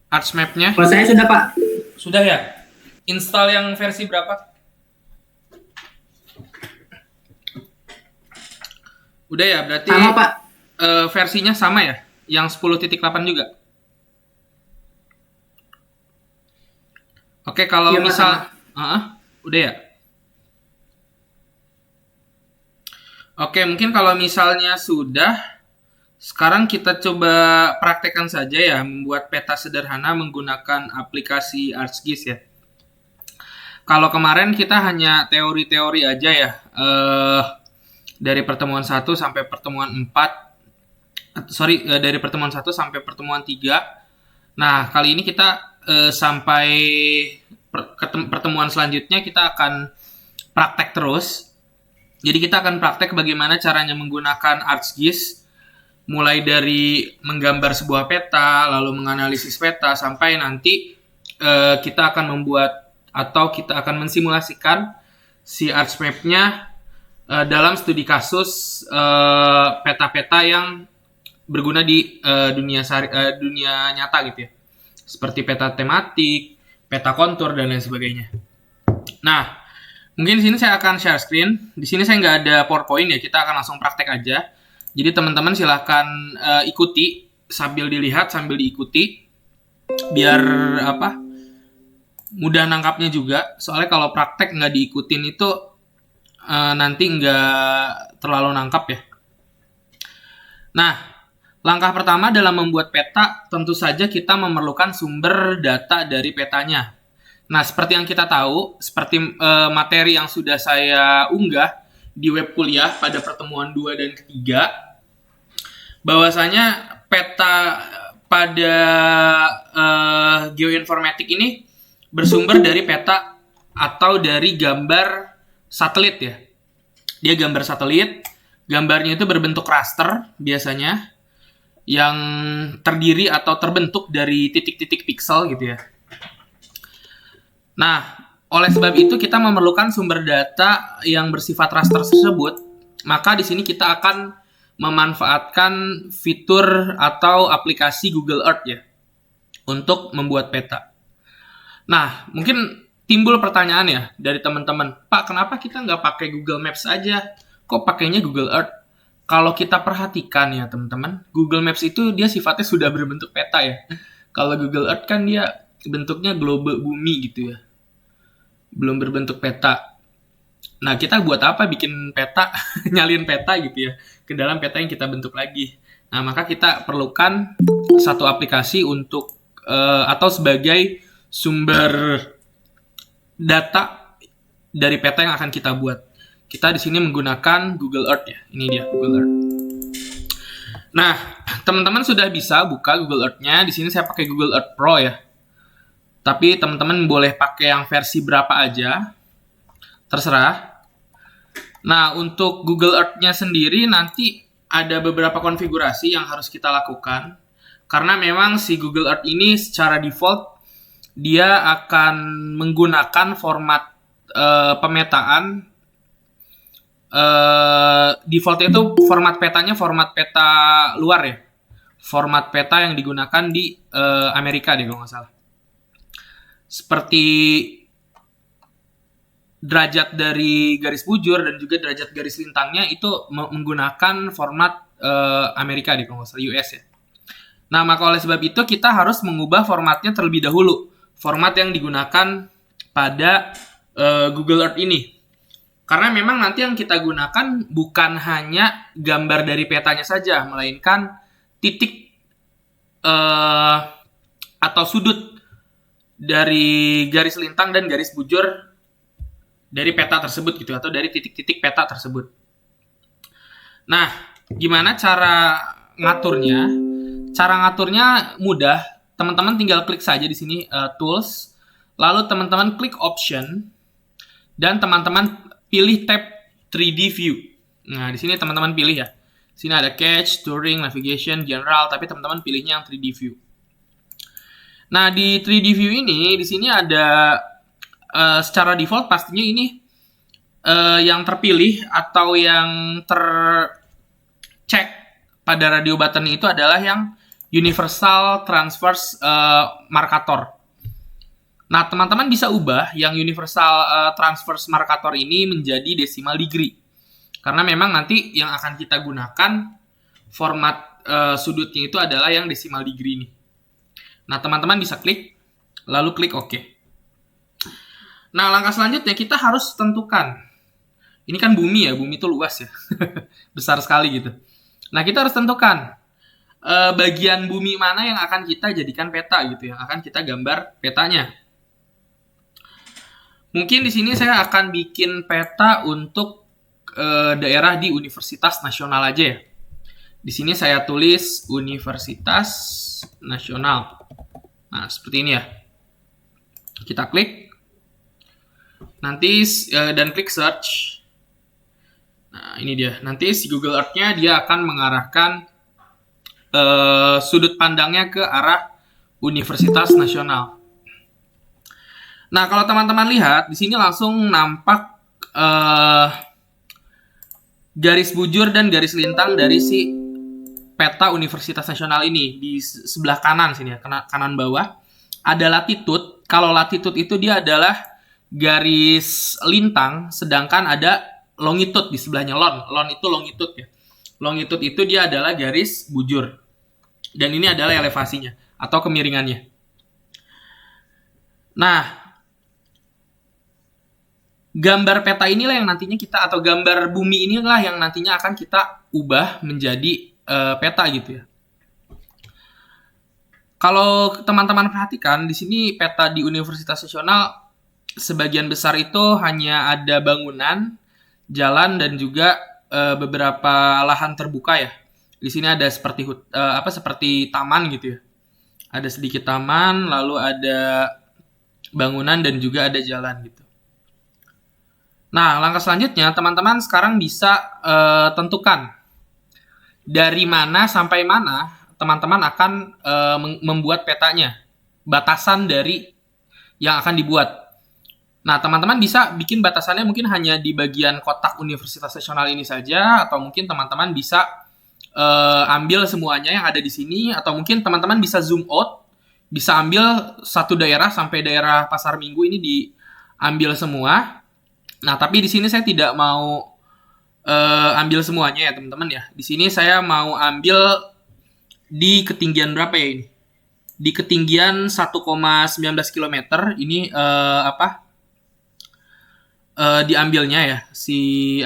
Arch map-nya? Kalau saya sudah, Pak. Sudah ya? Install yang versi berapa? Udah ya, berarti Sama, Pak. versinya sama ya? Yang 10.8 juga? Oke, kalau Iya, Pak, misal... udah ya? Oke, mungkin kalau misalnya sudah, sekarang kita coba praktekkan saja ya, membuat peta sederhana menggunakan aplikasi ArcGIS ya. Kalau kemarin kita hanya teori-teori aja ya, dari pertemuan 1 sampai pertemuan 4, dari pertemuan 1 sampai pertemuan 3. Nah, kali ini kita sampai pertemuan selanjutnya kita akan praktek terus. Jadi kita akan praktek bagaimana caranya menggunakan ArcGIS, mulai dari menggambar sebuah peta, lalu menganalisis peta, sampai nanti kita akan membuat atau kita akan mensimulasikan si arch map-nya dalam studi kasus peta-peta yang berguna di dunia nyata gitu ya. Seperti peta tematik, peta kontur, dan lain sebagainya. Nah, mungkin di sini saya akan share screen. Di sini saya nggak ada PowerPoint ya, kita akan langsung praktek aja. Jadi teman-teman silahkan ikuti sambil dilihat, sambil diikuti, biar mudah nangkapnya juga. Soalnya kalau praktek nggak diikutin itu nanti nggak terlalu nangkap ya. Nah, langkah pertama dalam membuat peta, tentu saja kita memerlukan sumber data dari petanya. Nah, seperti yang kita tahu, seperti materi yang sudah saya unggah di web kuliah pada pertemuan 2 dan ketiga, bahwasanya peta pada geoinformatik ini bersumber dari peta atau dari gambar satelit ya. Dia gambar satelit, gambarnya itu berbentuk raster biasanya, yang terdiri atau terbentuk dari titik-titik piksel gitu ya. Nah, oleh sebab itu kita memerlukan sumber data yang bersifat raster tersebut. Maka di sini kita akan memanfaatkan fitur atau aplikasi Google Earth ya untuk membuat peta. Nah, mungkin timbul pertanyaan ya dari teman-teman, Pak, kenapa kita nggak pakai Google Maps aja? Kok pakainya Google Earth? Kalau kita perhatikan ya teman-teman, Google Maps itu dia sifatnya sudah berbentuk peta ya. Kalau Google Earth kan dia bentuknya globe bumi gitu ya, belum berbentuk peta. Nah, kita buat apa bikin peta, nyalin peta gitu ya, ke dalam peta yang kita bentuk lagi. Nah, maka kita perlukan satu aplikasi untuk atau sebagai sumber data dari peta yang akan kita buat. Kita di sini menggunakan Google Earth ya. Ini dia Google Earth. Nah, teman-teman sudah bisa buka Google Earth-nya. Di sini saya pakai Google Earth Pro ya. Tapi teman-teman boleh pakai yang versi berapa aja, terserah. Nah, untuk Google Earth-nya sendiri nanti ada beberapa konfigurasi yang harus kita lakukan. Karena memang si Google Earth ini secara default dia akan menggunakan format pemetaan. Defaultnya itu format petanya format peta luar ya. Format peta yang digunakan di Amerika deh kalau nggak salah. Seperti derajat dari garis bujur dan juga derajat garis lintangnya itu menggunakan format Amerika deh kalau nggak salah, US ya. Nah, maka oleh sebab itu kita harus mengubah formatnya terlebih dahulu. Format yang digunakan pada Google Earth ini. Karena memang nanti yang kita gunakan bukan hanya gambar dari petanya saja, melainkan titik atau sudut dari garis lintang dan garis bujur dari peta tersebut gitu, atau dari titik-titik peta tersebut. Nah, gimana cara ngaturnya? Cara ngaturnya mudah. Teman-teman tinggal klik saja di sini tools, lalu teman-teman klik option, dan teman-teman pilih tab 3D view. Nah, di sini teman-teman pilih ya. Sini ada cache, touring, navigation, general, tapi teman-teman pilihnya yang 3D view. Nah, di 3D view ini, di sini ada secara default pastinya ini yang terpilih atau yang tercek pada radio button itu adalah yang Universal Transverse Marcator. Nah, teman-teman bisa ubah yang Universal Transverse Marcator ini menjadi decimal degree. Karena memang nanti yang akan kita gunakan format sudutnya itu adalah yang decimal degree ini. Nah, teman-teman bisa klik, lalu klik OK. Nah, langkah selanjutnya kita harus tentukan. Ini kan bumi ya, bumi itu luas ya. Besar sekali gitu. Nah, kita harus tentukan bagian bumi mana yang akan kita jadikan peta gitu, yang akan kita gambar petanya. Mungkin di sini saya akan bikin peta untuk daerah di Universitas Nasional aja ya. Di sini saya tulis Universitas Nasional. Nah, seperti ini ya. Kita klik. Nanti dan klik search. Nah, ini dia. Nanti si Google Earth-nya dia akan mengarahkan sudut pandangnya ke arah Universitas Nasional. Nah, kalau teman-teman lihat, di sini langsung nampak garis bujur dan garis lintang dari si peta Universitas Nasional ini. Di sebelah kanan sini ya, kanan bawah, ada latitude. Kalau latitude itu dia adalah garis lintang, sedangkan ada longitude di sebelahnya. Lon itu longitude ya. Longitude itu dia adalah garis bujur. Dan ini adalah elevasinya atau kemiringannya. Nah, gambar peta inilah yang nantinya kita, atau gambar bumi inilah yang nantinya akan kita ubah menjadi peta gitu ya. Kalau teman-teman perhatikan di sini peta di Universitas Nasional sebagian besar itu hanya ada bangunan, jalan dan juga beberapa lahan terbuka ya. Di sini ada seperti seperti taman gitu ya. Ada sedikit taman, lalu ada bangunan dan juga ada jalan gitu. Nah, langkah selanjutnya teman-teman sekarang bisa tentukan dari mana sampai mana teman-teman akan membuat petanya. Batasan dari yang akan dibuat. Nah, teman-teman bisa bikin batasannya mungkin hanya di bagian kotak Universitas Nasional ini saja, atau mungkin teman-teman bisa ambil semuanya yang ada di sini, atau mungkin teman-teman bisa zoom out, bisa ambil satu daerah sampai daerah Pasar Minggu ini diambil semua. Nah, tapi di sini saya tidak mau ambil semuanya ya teman-teman ya. Di sini saya mau ambil di ketinggian berapa ya ini? Di ketinggian 1,19 km ini diambilnya ya si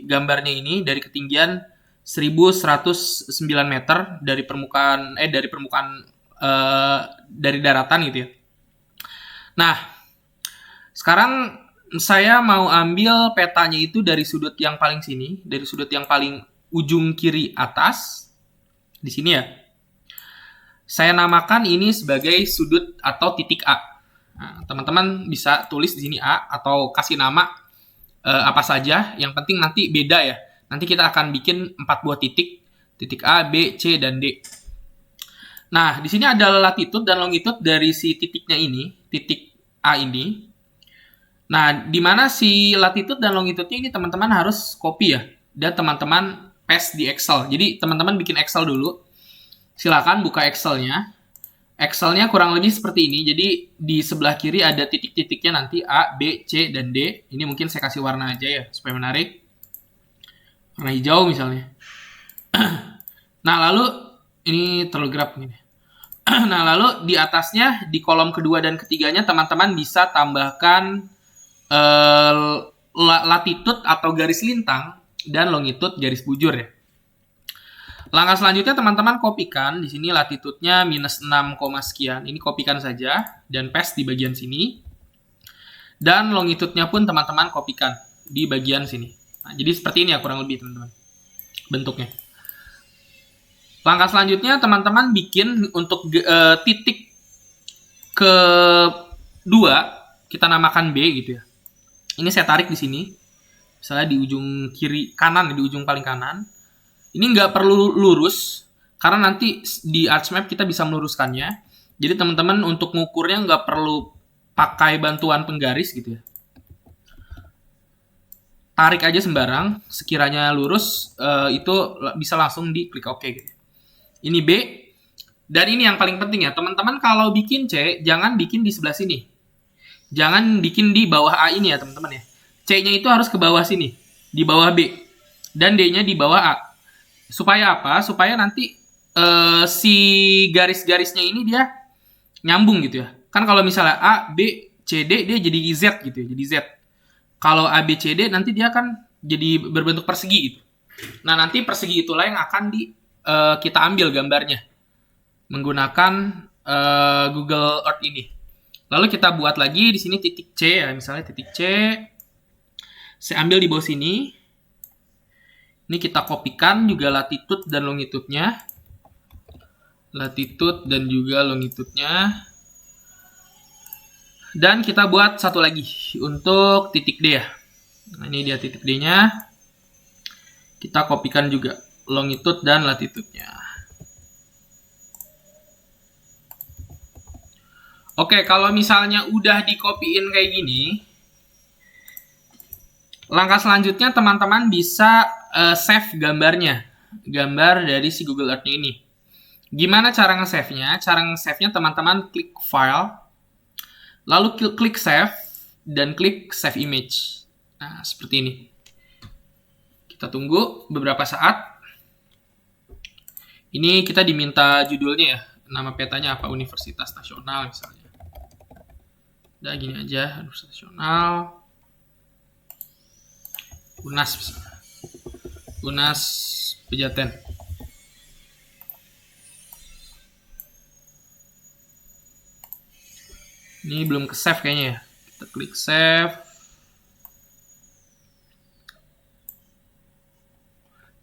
gambarnya ini dari ketinggian 1109 meter dari permukaan dari daratan gitu ya. Nah, sekarang saya mau ambil petanya itu dari sudut yang paling sini, dari sudut yang paling ujung kiri atas di sini ya. Saya namakan ini sebagai sudut atau titik A. Nah, teman-teman bisa tulis di sini A atau kasih nama apa saja. Yang penting nanti beda ya. Nanti kita akan bikin 4 buah titik A, B, C, dan D. Nah, di sini ada latitude dan longitude dari si titiknya ini, titik A ini. Nah, di mana si latitude dan longitude-nya ini teman-teman harus copy ya. Dan teman-teman paste di Excel. Jadi, teman-teman bikin Excel dulu. Silakan buka Excel-nya. Excel-nya kurang lebih seperti ini. Jadi, di sebelah kiri ada titik-titiknya nanti A, B, C, dan D. Ini mungkin saya kasih warna aja ya, supaya menarik. Warna hijau misalnya. Nah, lalu ini terlalu gelap ini. Nah, lalu di atasnya di kolom kedua dan ketiganya teman-teman bisa tambahkan latitude atau garis lintang dan longitude garis bujur ya. Langkah selanjutnya teman-teman kopikan di sini latitude-nya -6, sekian. Ini kopikan saja dan paste di bagian sini. Dan longitude-nya pun teman-teman kopikan di bagian sini. Nah, jadi seperti ini ya kurang lebih teman-teman bentuknya. Langkah selanjutnya teman-teman bikin untuk titik kedua kita namakan B gitu ya. Ini saya tarik di sini. Misalnya di ujung kiri kanan, di ujung paling kanan. Ini nggak perlu lurus karena nanti di Archmap kita bisa meluruskannya. Jadi teman-teman untuk ngukurnya nggak perlu pakai bantuan penggaris gitu ya. Tarik aja sembarang, sekiranya lurus itu bisa langsung diklik OK gitu. Ini B. Dan ini yang paling penting ya, teman-teman kalau bikin C, jangan bikin di sebelah sini. Jangan bikin di bawah A ini ya, teman-teman ya. C-nya itu harus ke bawah sini, di bawah B. Dan D-nya di bawah A. Supaya apa? Supaya nanti si garis-garisnya ini dia nyambung gitu ya. Kan kalau misalnya A, B, C, D, dia jadi Z gitu ya, jadi Z. Kalau A, B, C, D nanti dia akan jadi berbentuk persegi gitu. Nah, nanti persegi itulah yang akan kita ambil gambarnya menggunakan Google Earth ini. Lalu kita buat lagi di sini titik C ya, misalnya titik C. Saya ambil di bawah sini. Ini kita kopikan juga latitude dan longitude-nya. Latitude dan juga longitude-nya. Dan kita buat satu lagi untuk titik D ya. Nah, ini dia titik D-nya. Kita kopikan juga longitude dan latitude-nya. Oke, kalau misalnya udah dikopiin kayak gini, langkah selanjutnya teman-teman bisa save gambarnya. Gambar dari si Google Earth-nya ini. Gimana cara nge-save-nya? Cara nge-save-nya teman-teman klik File, lalu klik Save, dan klik Save Image. Nah, seperti ini. Kita tunggu beberapa saat. Ini kita diminta judulnya ya. Nama petanya apa? Universitas Nasional misalnya. Udah gini aja, Universitas Nasional. UNAS misalnya. UNAS Pejaten. Ini belum ke save kayaknya ya. Kita klik save.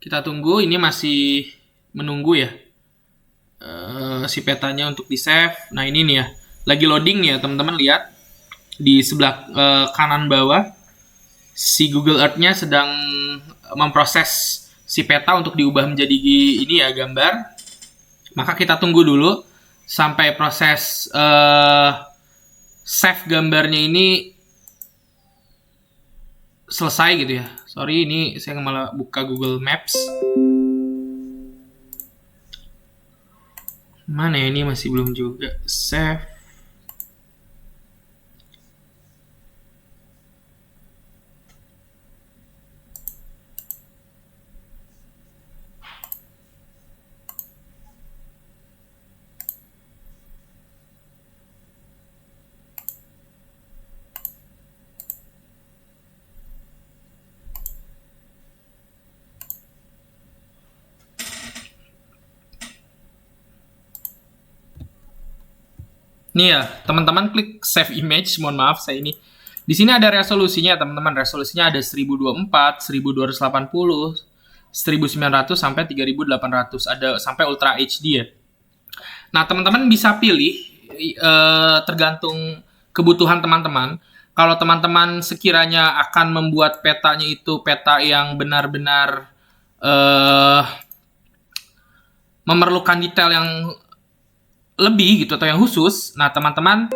Kita tunggu, ini masih menunggu ya. Si petanya untuk di save. Nah, ini nih ya. Lagi loading nih ya, teman-teman lihat. Di sebelah kanan bawah, si Google Earth-nya sedang memproses si peta untuk diubah menjadi ini ya, gambar. Maka kita tunggu dulu sampai proses save gambarnya ini selesai gitu ya. Sorry, ini saya malah buka Google Maps. Mana ya, ini masih belum juga save. Nih ya, teman-teman klik save image. Mohon maaf, saya ini. Di sini ada resolusinya, teman-teman. Resolusinya ada 1024, 1280, 1900 sampai 3800. Ada sampai Ultra HD ya. Nah, teman-teman bisa pilih tergantung kebutuhan teman-teman. Kalau teman-teman sekiranya akan membuat petanya itu peta yang benar-benar memerlukan detail yang lebih gitu atau yang khusus, nah teman-teman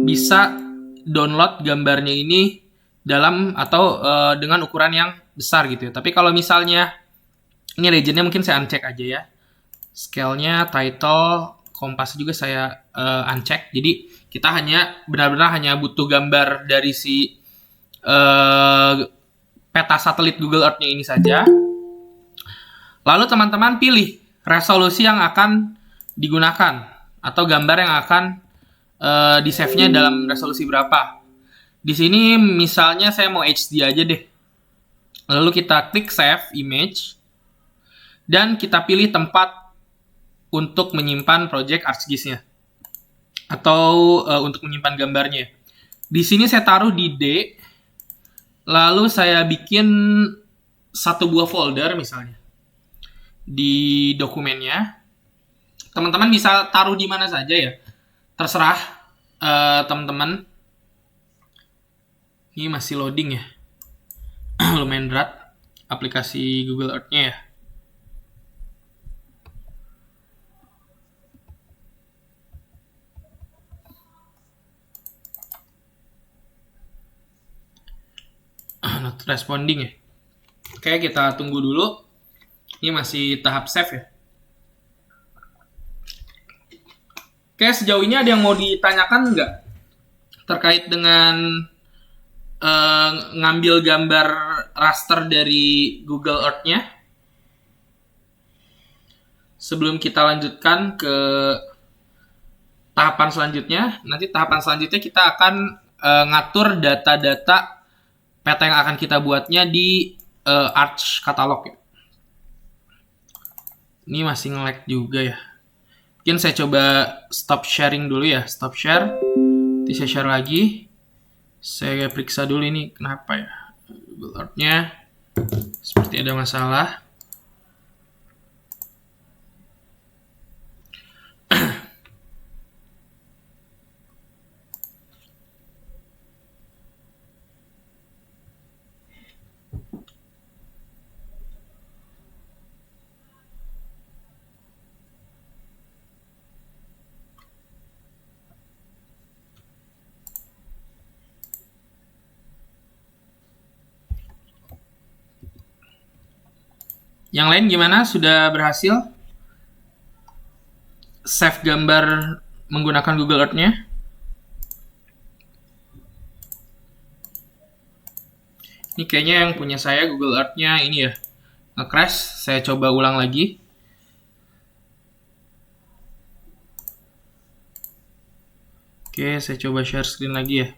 bisa download gambarnya ini dalam atau dengan ukuran yang besar gitu ya. Tapi kalau misalnya ini legendnya mungkin saya uncheck aja ya. Scale-nya, title, kompas juga saya uncheck. Jadi kita hanya benar-benar hanya butuh gambar dari si peta satelit Google Earth-nya ini saja. Lalu teman-teman pilih resolusi yang akan digunakan atau gambar yang akan di save-nya dalam resolusi berapa. Di sini misalnya saya mau HD aja deh. Lalu kita klik save image dan kita pilih tempat untuk menyimpan project ArcGIS-nya atau untuk menyimpan gambarnya. Di sini saya taruh di D. Lalu saya bikin satu buah folder misalnya di dokumennya. Teman-teman bisa taruh di mana saja ya. Terserah teman-teman. Ini masih loading ya. Lumayan berat aplikasi Google Earth-nya ya. Not responding ya. Oke, kita tunggu dulu. Ini masih tahap save ya. Kayak sejauh ini ada yang mau ditanyakan nggak terkait dengan ngambil gambar raster dari Google Earth-nya? Sebelum kita lanjutkan ke tahapan selanjutnya, nanti tahapan selanjutnya kita akan ngatur data-data peta yang akan kita buatnya di Arch Catalog ya. Ini masih nge-lag juga ya. Mungkin saya coba stop sharing dulu ya, stop share. Nanti saya share lagi. Saya periksa dulu ini kenapa ya. Google Earth-nya seperti ada masalah. Yang lain gimana? Sudah berhasil save gambar menggunakan Google Earth-nya? Ini kayaknya yang punya saya Google Earth-nya ini ya, nge-crash. Saya coba ulang lagi. Oke, saya coba share screen lagi ya.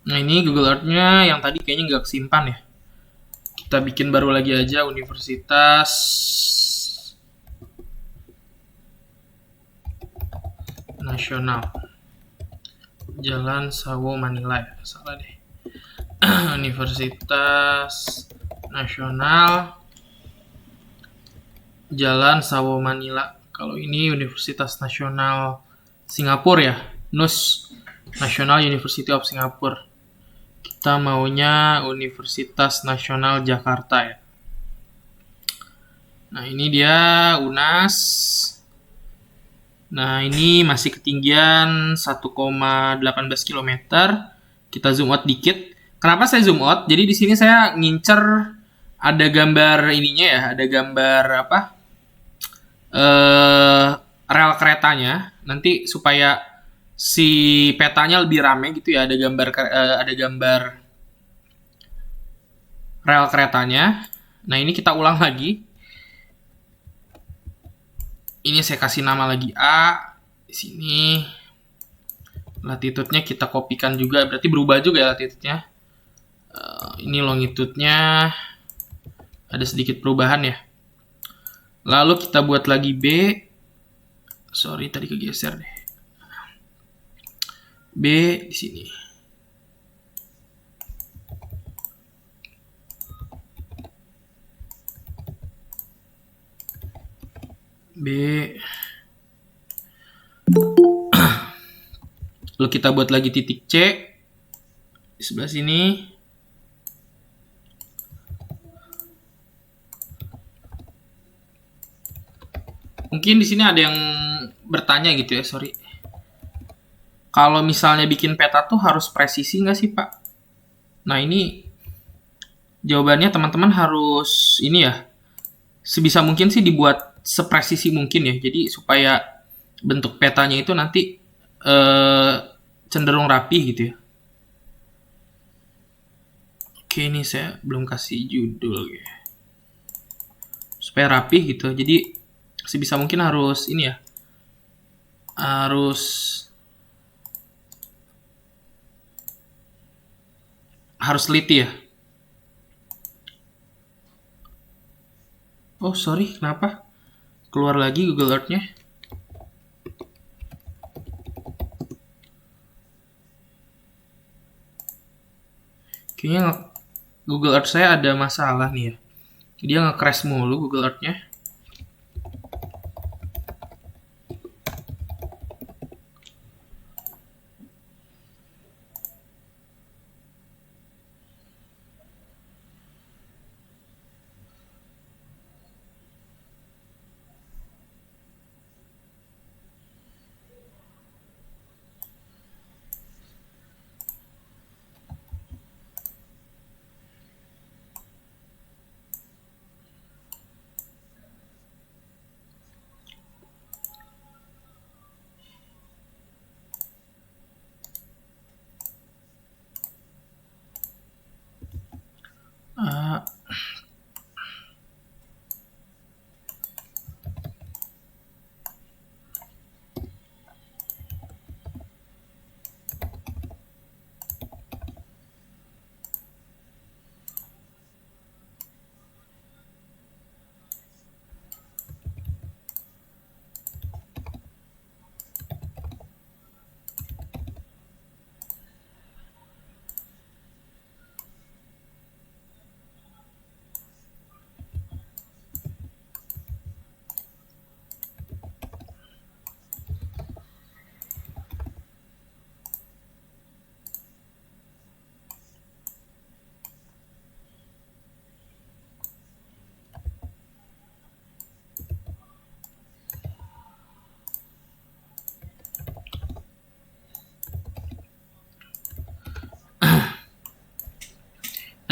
Nah, ini Google Earth-nya yang tadi kayaknya nggak kesimpan ya. Kita bikin baru lagi aja, Universitas Nasional Jalan Sawo Manila ya, salah deh. Universitas Nasional Jalan Sawo Manila. Kalau ini Universitas Nasional Singapura ya, NUS, National University of Singapore. Kita maunya Universitas Nasional Jakarta ya. Nah, ini dia UNAS. Nah, ini masih ketinggian 1,18 km. Kita zoom out dikit. Kenapa saya zoom out? Jadi di sini saya ngincer ada gambar ininya ya, ada gambar apa? Rel keretanya. Nanti supaya si petanya lebih rame gitu ya, ada gambar rel keretanya. Nah, ini kita ulang lagi. Ini saya kasih nama lagi A. Di sini latitude-nya kita kopikan juga, berarti berubah juga ya latitude-nya. Ini longitude-nya ada sedikit perubahan ya. Lalu kita buat lagi B. Sorry, tadi kegeser deh. B di sini. B. Lalu kita buat lagi titik C di sebelah sini. Mungkin di sini ada yang bertanya gitu ya, sorry. Kalau misalnya bikin peta tuh harus presisi nggak sih, Pak? Nah, ini jawabannya teman-teman harus ini ya, sebisa mungkin sih dibuat sepresisi mungkin ya. Jadi supaya bentuk petanya itu nanti cenderung rapi gitu ya. Oke, ini saya belum kasih judul ya. Supaya rapi gitu. Jadi sebisa mungkin harus ini ya. Harus teliti ya. Oh, sorry, kenapa? Keluar lagi Google Earth-nya. Kayaknya Google Earth saya ada masalah nih ya. Dia nge-crash mulu Google Earth-nya.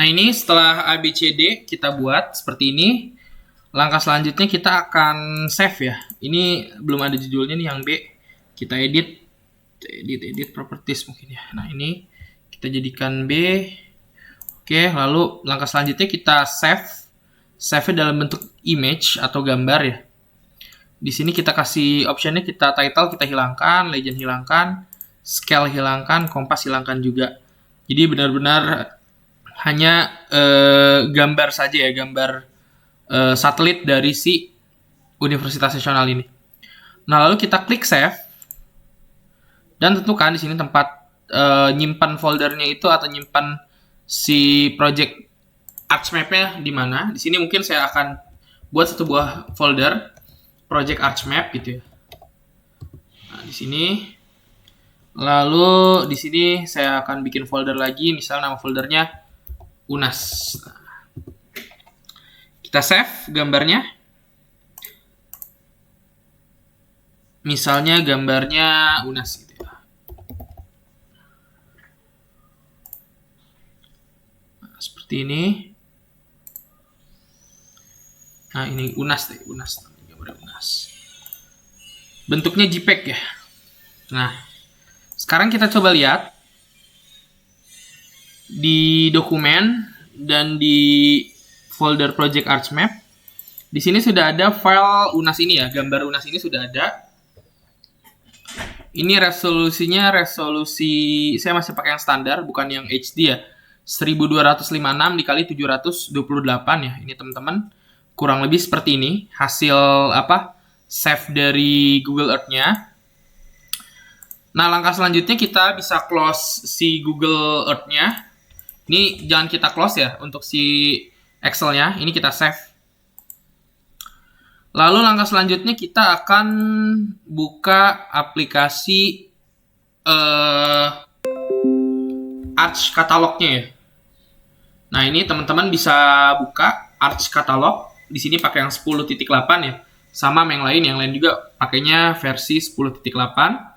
Nah, ini setelah ABCD kita buat seperti ini. Langkah selanjutnya kita akan save ya. Ini belum ada judulnya nih yang B. Kita edit properties mungkin ya. Nah, ini kita jadikan B. Oke, lalu langkah selanjutnya kita save. Save-nya dalam bentuk image atau gambar ya. Di sini kita kasih optionnya, kita title kita hilangkan, legend hilangkan, scale hilangkan, kompas hilangkan juga. Jadi benar-benar hanya gambar saja ya, gambar satelit dari si Universitas Nasional ini. Nah, lalu kita klik save dan tentukan di sini tempat nyimpan foldernya itu atau nyimpan si project ArchMap-nya di mana. Di sini mungkin saya akan buat satu buah folder project ArchMap gitu ya. Nah, di sini. Lalu di sini saya akan bikin folder lagi, misal nama foldernya UNAS. Nah, kita save gambarnya. Misalnya gambarnya UNAS gitu ya. Nah, seperti ini. Nah, ini UNAS deh, UNAS. Gambar UNAS. Bentuknya JPEG ya. Nah, sekarang kita coba lihat di dokumen dan di folder project ArchMap. Di sini sudah ada file UNAS ini ya, gambar UNAS ini sudah ada. Ini resolusinya resolusi saya masih pakai yang standar, bukan yang HD ya. 1256 dikali 728 ya. Ini teman-teman kurang lebih seperti ini hasil save dari Google Earth-nya. Nah, langkah selanjutnya kita bisa close si Google Earth-nya. Ini jangan kita close ya untuk si Excel-nya. Ini kita save. Lalu langkah selanjutnya kita akan buka aplikasi Arch Catalog-nya ya. Nah, ini teman-teman bisa buka Arch Catalog. Di sini pakai yang 10.8 ya. Sama yang lain juga pakainya versi 10.8.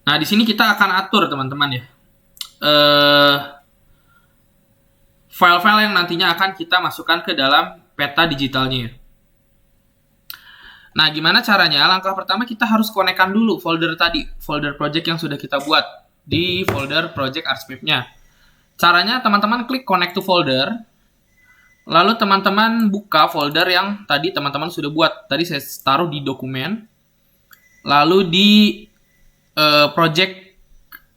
Nah, di sini kita akan atur teman-teman ya. File-file yang nantinya akan kita masukkan ke dalam peta digitalnya ya. Nah, gimana caranya? Langkah pertama kita harus konekkan dulu folder tadi, folder project yang sudah kita buat di folder project ArchMap-nya. Caranya teman-teman klik connect to folder. Lalu teman-teman buka folder yang tadi teman-teman sudah buat. Tadi saya taruh di dokumen. Lalu di project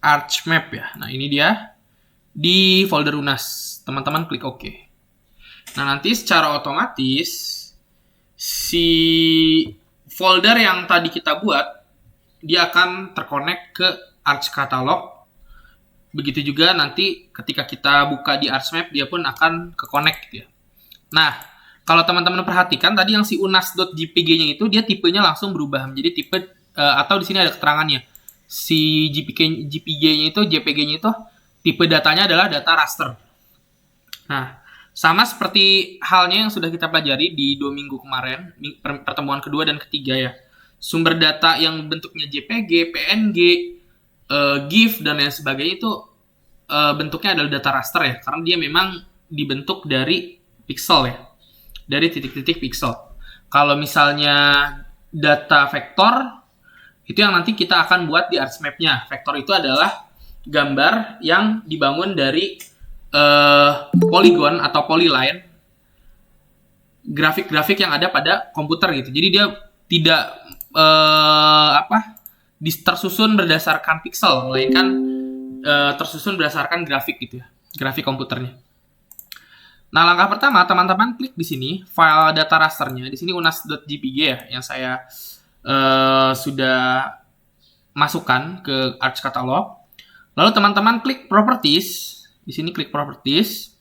ArchMap ya. Nah, ini dia di folder UNAS. Teman-teman klik OK. Nah, nanti secara otomatis si folder yang tadi kita buat dia akan terkonek ke Arch Catalog. Begitu juga nanti ketika kita buka di ArchMap dia pun akan ke-connect gitu ya. Nah, kalau teman-teman perhatikan tadi yang si unas.jpg-nya itu dia tipenya langsung berubah menjadi tipe atau di sini ada keterangannya. Si JPG-nya itu, JPG-nya itu tipe datanya adalah data raster. Nah, sama seperti halnya yang sudah kita pelajari di 2 minggu kemarin, pertemuan kedua dan ketiga ya. Sumber data yang bentuknya JPG, PNG, GIF, dan lain sebagainya itu bentuknya adalah data raster ya. Karena dia memang dibentuk dari pixel ya. Dari titik-titik pixel. Kalau misalnya data vektor, itu yang nanti kita akan buat di ArchMap-nya. Vektor itu adalah gambar yang dibangun dari polygon atau polyline, grafik-grafik yang ada pada komputer gitu. Jadi dia tidak tersusun berdasarkan pixel, melainkan tersusun berdasarkan grafik gitu ya, grafik komputernya. Nah, langkah pertama teman-teman klik di sini file data rasternya. Di sini unas.jpg ya yang saya sudah masukkan ke Arch Catalog. Lalu teman-teman klik properties. Di sini klik properties.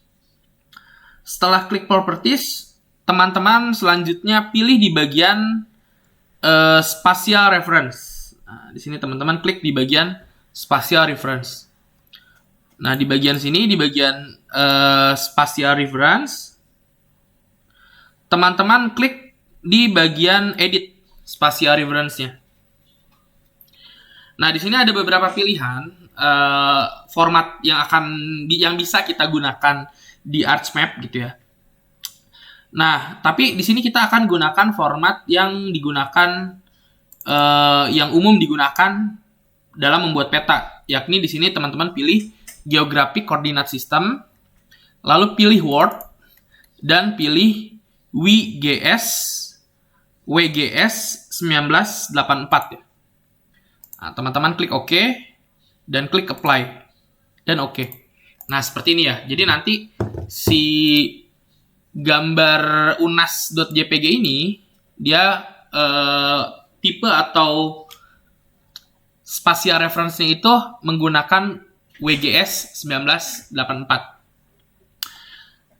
Setelah klik properties, teman-teman selanjutnya pilih di bagian spatial reference. Nah, di sini teman-teman klik di bagian spatial reference. Nah, di bagian sini, di bagian spatial reference, teman-teman klik di bagian edit spatial reference-nya. Nah, di sini ada beberapa pilihan. format yang bisa kita gunakan di ArchMap gitu ya. Nah, tapi di sini kita akan gunakan format yang digunakan yang umum digunakan dalam membuat peta, yakni di sini teman-teman pilih Geographic Coordinate System, lalu pilih Word dan pilih WGS 1984 ya. Nah, teman-teman klik OK dan klik Apply dan OK. Nah, seperti ini ya. Jadi nanti si gambar unas.jpg ini dia tipe atau spatial reference-nya itu menggunakan WGS 1984.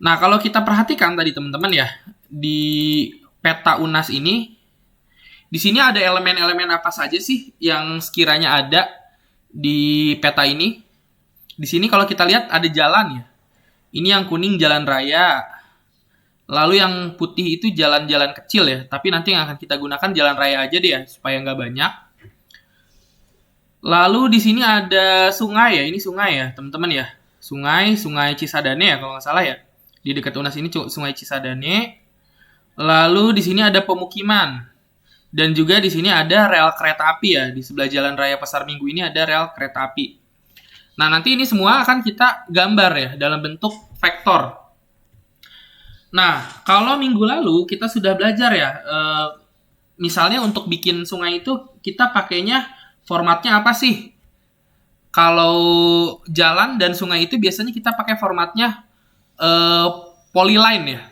Nah, kalau kita perhatikan tadi teman-teman ya, di peta UNAS ini, di sini ada elemen-elemen apa saja sih yang sekiranya ada di peta ini? Di sini kalau kita lihat ada jalan ya. Ini yang kuning jalan raya. Lalu yang putih itu jalan-jalan kecil ya. Tapi nanti yang akan kita gunakan jalan raya aja deh ya, supaya nggak banyak. Lalu di sini ada sungai ya. Ini sungai ya, teman-teman ya. Sungai Cisadane ya kalau nggak salah ya. Di dekat UNAS ini sungai Cisadane. Lalu di sini ada pemukiman. Dan juga di sini ada rel kereta api ya. Di sebelah jalan raya Pasar Minggu ini ada rel kereta api. Nah, nanti ini semua akan kita gambar ya dalam bentuk vektor. Nah, kalau minggu lalu kita sudah belajar ya, misalnya untuk bikin sungai itu kita pakainya formatnya apa sih? Kalau jalan dan sungai itu biasanya kita pakai formatnya polyline ya,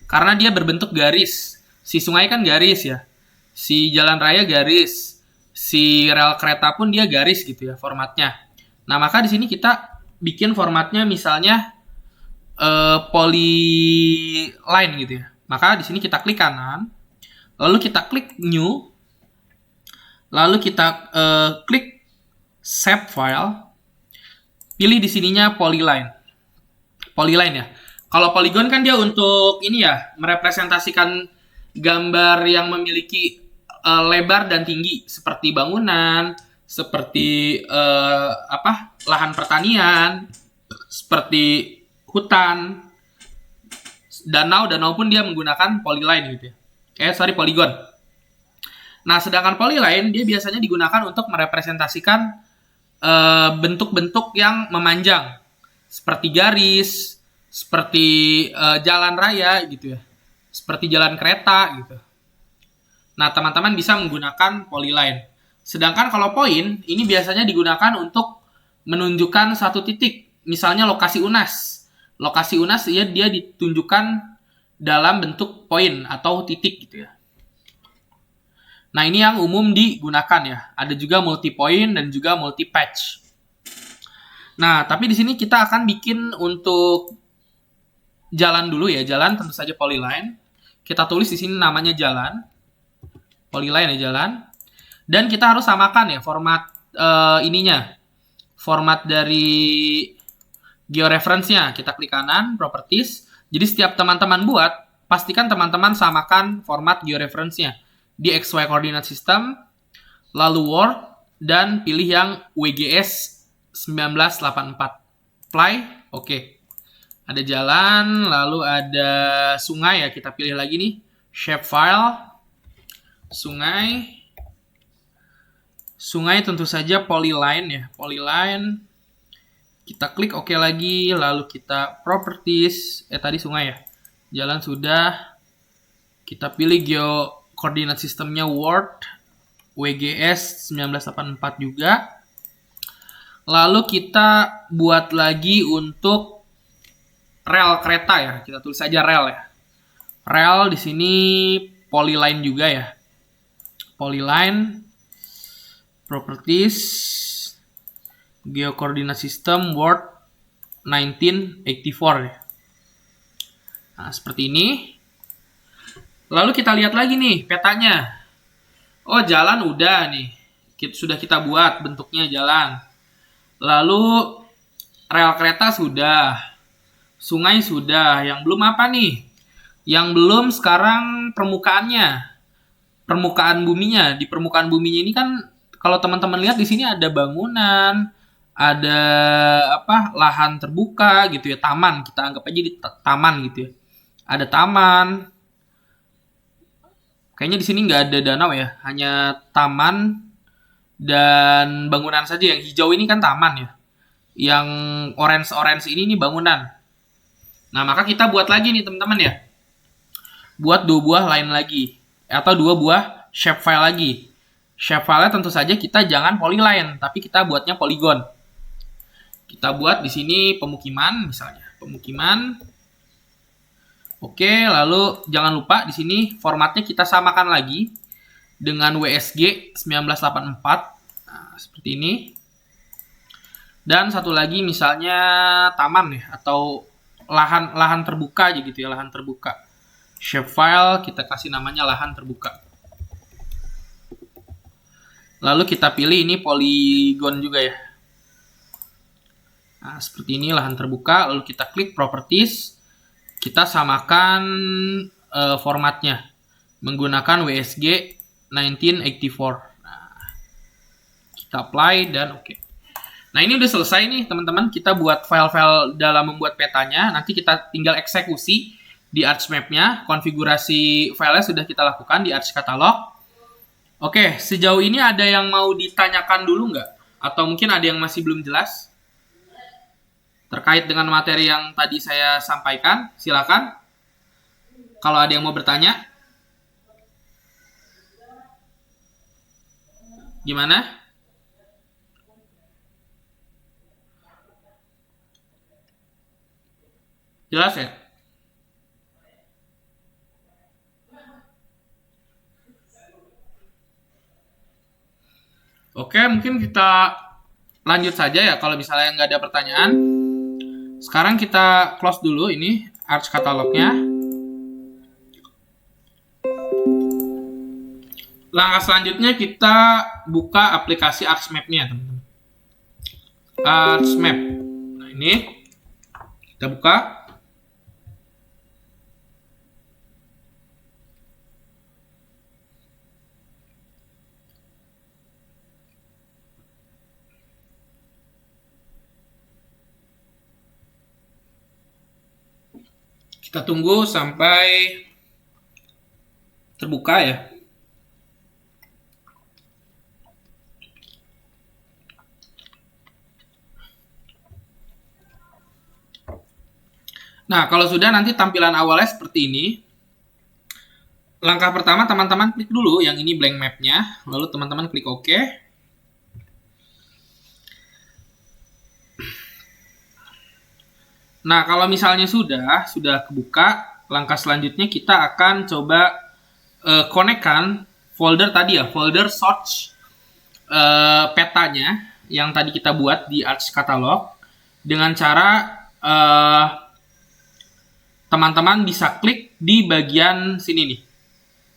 karena dia berbentuk garis. Si sungai kan garis ya, si jalan raya garis, si rel kereta pun dia garis gitu ya formatnya. Nah, maka di sini kita bikin formatnya misalnya polyline gitu ya. Maka di sini kita klik kanan, lalu kita klik new, lalu kita klik save file, pilih di sininya polyline ya. Kalau polygon kan dia untuk ini ya, merepresentasikan gambar yang memiliki lebar dan tinggi seperti bangunan, seperti lahan pertanian, seperti hutan, danau pun dia menggunakan polyline gitu ya. Polygon. Nah, sedangkan polyline dia biasanya digunakan untuk merepresentasikan bentuk-bentuk yang memanjang, seperti garis, seperti jalan raya gitu ya, seperti jalan kereta gitu. Nah, teman-teman bisa menggunakan polyline. Sedangkan kalau point ini biasanya digunakan untuk menunjukkan satu titik, misalnya lokasi UNAS. Lokasi UNAS dia ditunjukkan dalam bentuk poin atau titik gitu ya. Nah, ini yang umum digunakan ya. Ada juga multi point dan juga multi patch. Nah, tapi di sini kita akan bikin untuk jalan dulu ya. Jalan tentu saja polyline. Kita tulis di sini namanya jalan. Polyline ya, jalan. Dan kita harus samakan ya format ininya. Format dari georeference-nya. Kita klik kanan, properties. Jadi setiap teman-teman buat, pastikan teman-teman samakan format georeference-nya. Di XY coordinate system, lalu Word, dan pilih yang WGS 1984. Apply, oke. Ada jalan, lalu ada sungai ya, kita pilih lagi nih. Shape file, sungai. Sungai tentu saja polyline ya, polyline. Kita klik OK lagi, lalu kita properties, tadi sungai ya. Jalan sudah. Kita pilih koordinat sistemnya Word, WGS 1984 juga. Lalu kita buat lagi untuk rel kereta ya. Kita tulis saja rel ya. Rel di sini polyline juga ya. Polyline, properties, geokoordinat sistem Word 1984 ya. Nah, seperti ini. Lalu kita lihat lagi nih petanya. Oh, jalan udah nih. Sudah kita buat bentuknya jalan. Lalu rel kereta sudah. Sungai sudah. Yang belum apa nih? Yang belum sekarang permukaannya. Permukaan buminya. Di permukaan buminya ini kan kalau teman-teman lihat di sini ada bangunan, ada apa, lahan terbuka gitu ya, taman, kita anggap aja di taman gitu ya. Ada taman. Kayaknya di sini nggak ada danau ya, hanya taman dan bangunan saja. Yang hijau ini kan taman ya. Yang orange-orange ini nih bangunan. Nah, maka kita buat lagi nih teman-teman ya. Buat dua buah line lagi. Atau dua buah shapefile lagi. Shapefile-nya tentu saja kita jangan polyline, tapi kita buatnya polygon. Kita buat di sini pemukiman misalnya. Pemukiman. Oke, lalu jangan lupa di sini formatnya kita samakan lagi dengan WSG 1984. Nah, seperti ini. Dan satu lagi misalnya taman ya, atau lahan terbuka aja gitu ya, lahan terbuka. Shapefile kita kasih namanya lahan terbuka. Lalu kita pilih ini polygon juga ya. Nah, seperti ini lahan terbuka, lalu kita klik properties, kita samakan formatnya menggunakan WSG 1984. Nah, kita apply dan oke. Nah, ini udah selesai nih teman-teman, kita buat file-file dalam membuat petanya, nanti kita tinggal eksekusi di ArchMap-nya, konfigurasi filenya sudah kita lakukan di Arch Catalog. Oke, sejauh ini ada yang mau ditanyakan dulu nggak? Atau mungkin ada yang masih belum jelas? Terkait dengan materi yang tadi saya sampaikan, silakan. Kalau ada yang mau bertanya. Gimana? Jelas ya? Oke, mungkin kita lanjut saja ya kalau misalnya nggak ada pertanyaan. Sekarang kita close dulu ini Arch Catalog-nya. Langkah selanjutnya kita buka aplikasi ArchMap-nya, teman-teman. ArchMap. Nah, ini kita buka. Kita tunggu sampai terbuka ya. Nah, kalau sudah nanti tampilan awalnya seperti ini. Langkah pertama teman-teman klik dulu yang ini blank map-nya, lalu teman-teman klik OK. Nah, kalau misalnya sudah kebuka, langkah selanjutnya kita akan coba konekkan folder tadi ya, folder source petanya yang tadi kita buat di Arch Catalog dengan cara teman-teman bisa klik di bagian sini nih,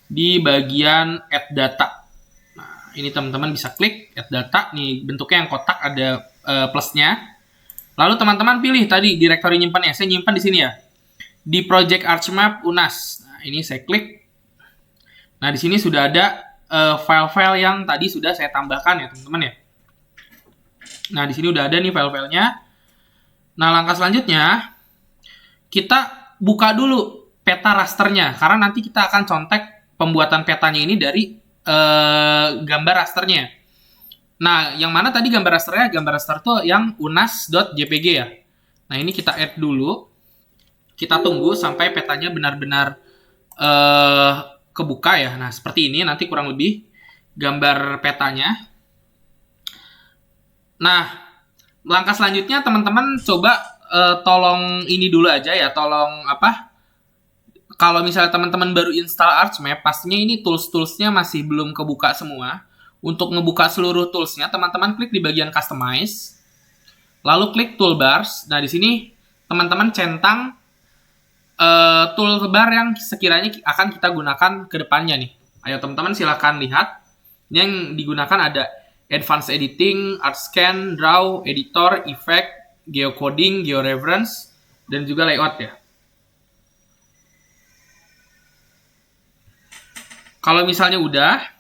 di bagian add data. Nah, ini teman-teman bisa klik add data, nih bentuknya yang kotak ada plusnya. Lalu teman-teman pilih tadi direktori nyimpannya. Saya nyimpan di sini ya. Di Project ArchMap UNAS. Nah, ini saya klik. Nah, di sini sudah ada file-file yang tadi sudah saya tambahkan ya, teman-teman ya. Nah, di sini udah ada nih file-filenya. Nah, langkah selanjutnya kita buka dulu peta rasternya karena nanti kita akan contek pembuatan petanya ini dari gambar rasternya. Nah, yang mana tadi gambar rasternya? Gambar raster tuh yang unas.jpg ya. Nah, ini kita add dulu. Kita tunggu sampai petanya benar-benar kebuka ya. Nah, seperti ini nanti kurang lebih gambar petanya. Nah, langkah selanjutnya teman-teman coba tolong ini dulu aja ya. Tolong apa? Kalau misalnya teman-teman baru install ArchMap, pastinya ini tools-toolsnya masih belum kebuka semua. Untuk ngebuka seluruh toolsnya, teman-teman klik di bagian Customize, lalu klik Toolbars. Nah, di sini teman-teman centang toolbar yang sekiranya akan kita gunakan ke depannya nih. Ayo teman-teman silakan lihat. Yang digunakan ada Advanced Editing, ArchScan, Draw, Editor, Effect, Geocoding, Georeference, dan juga Layout ya. Kalau misalnya udah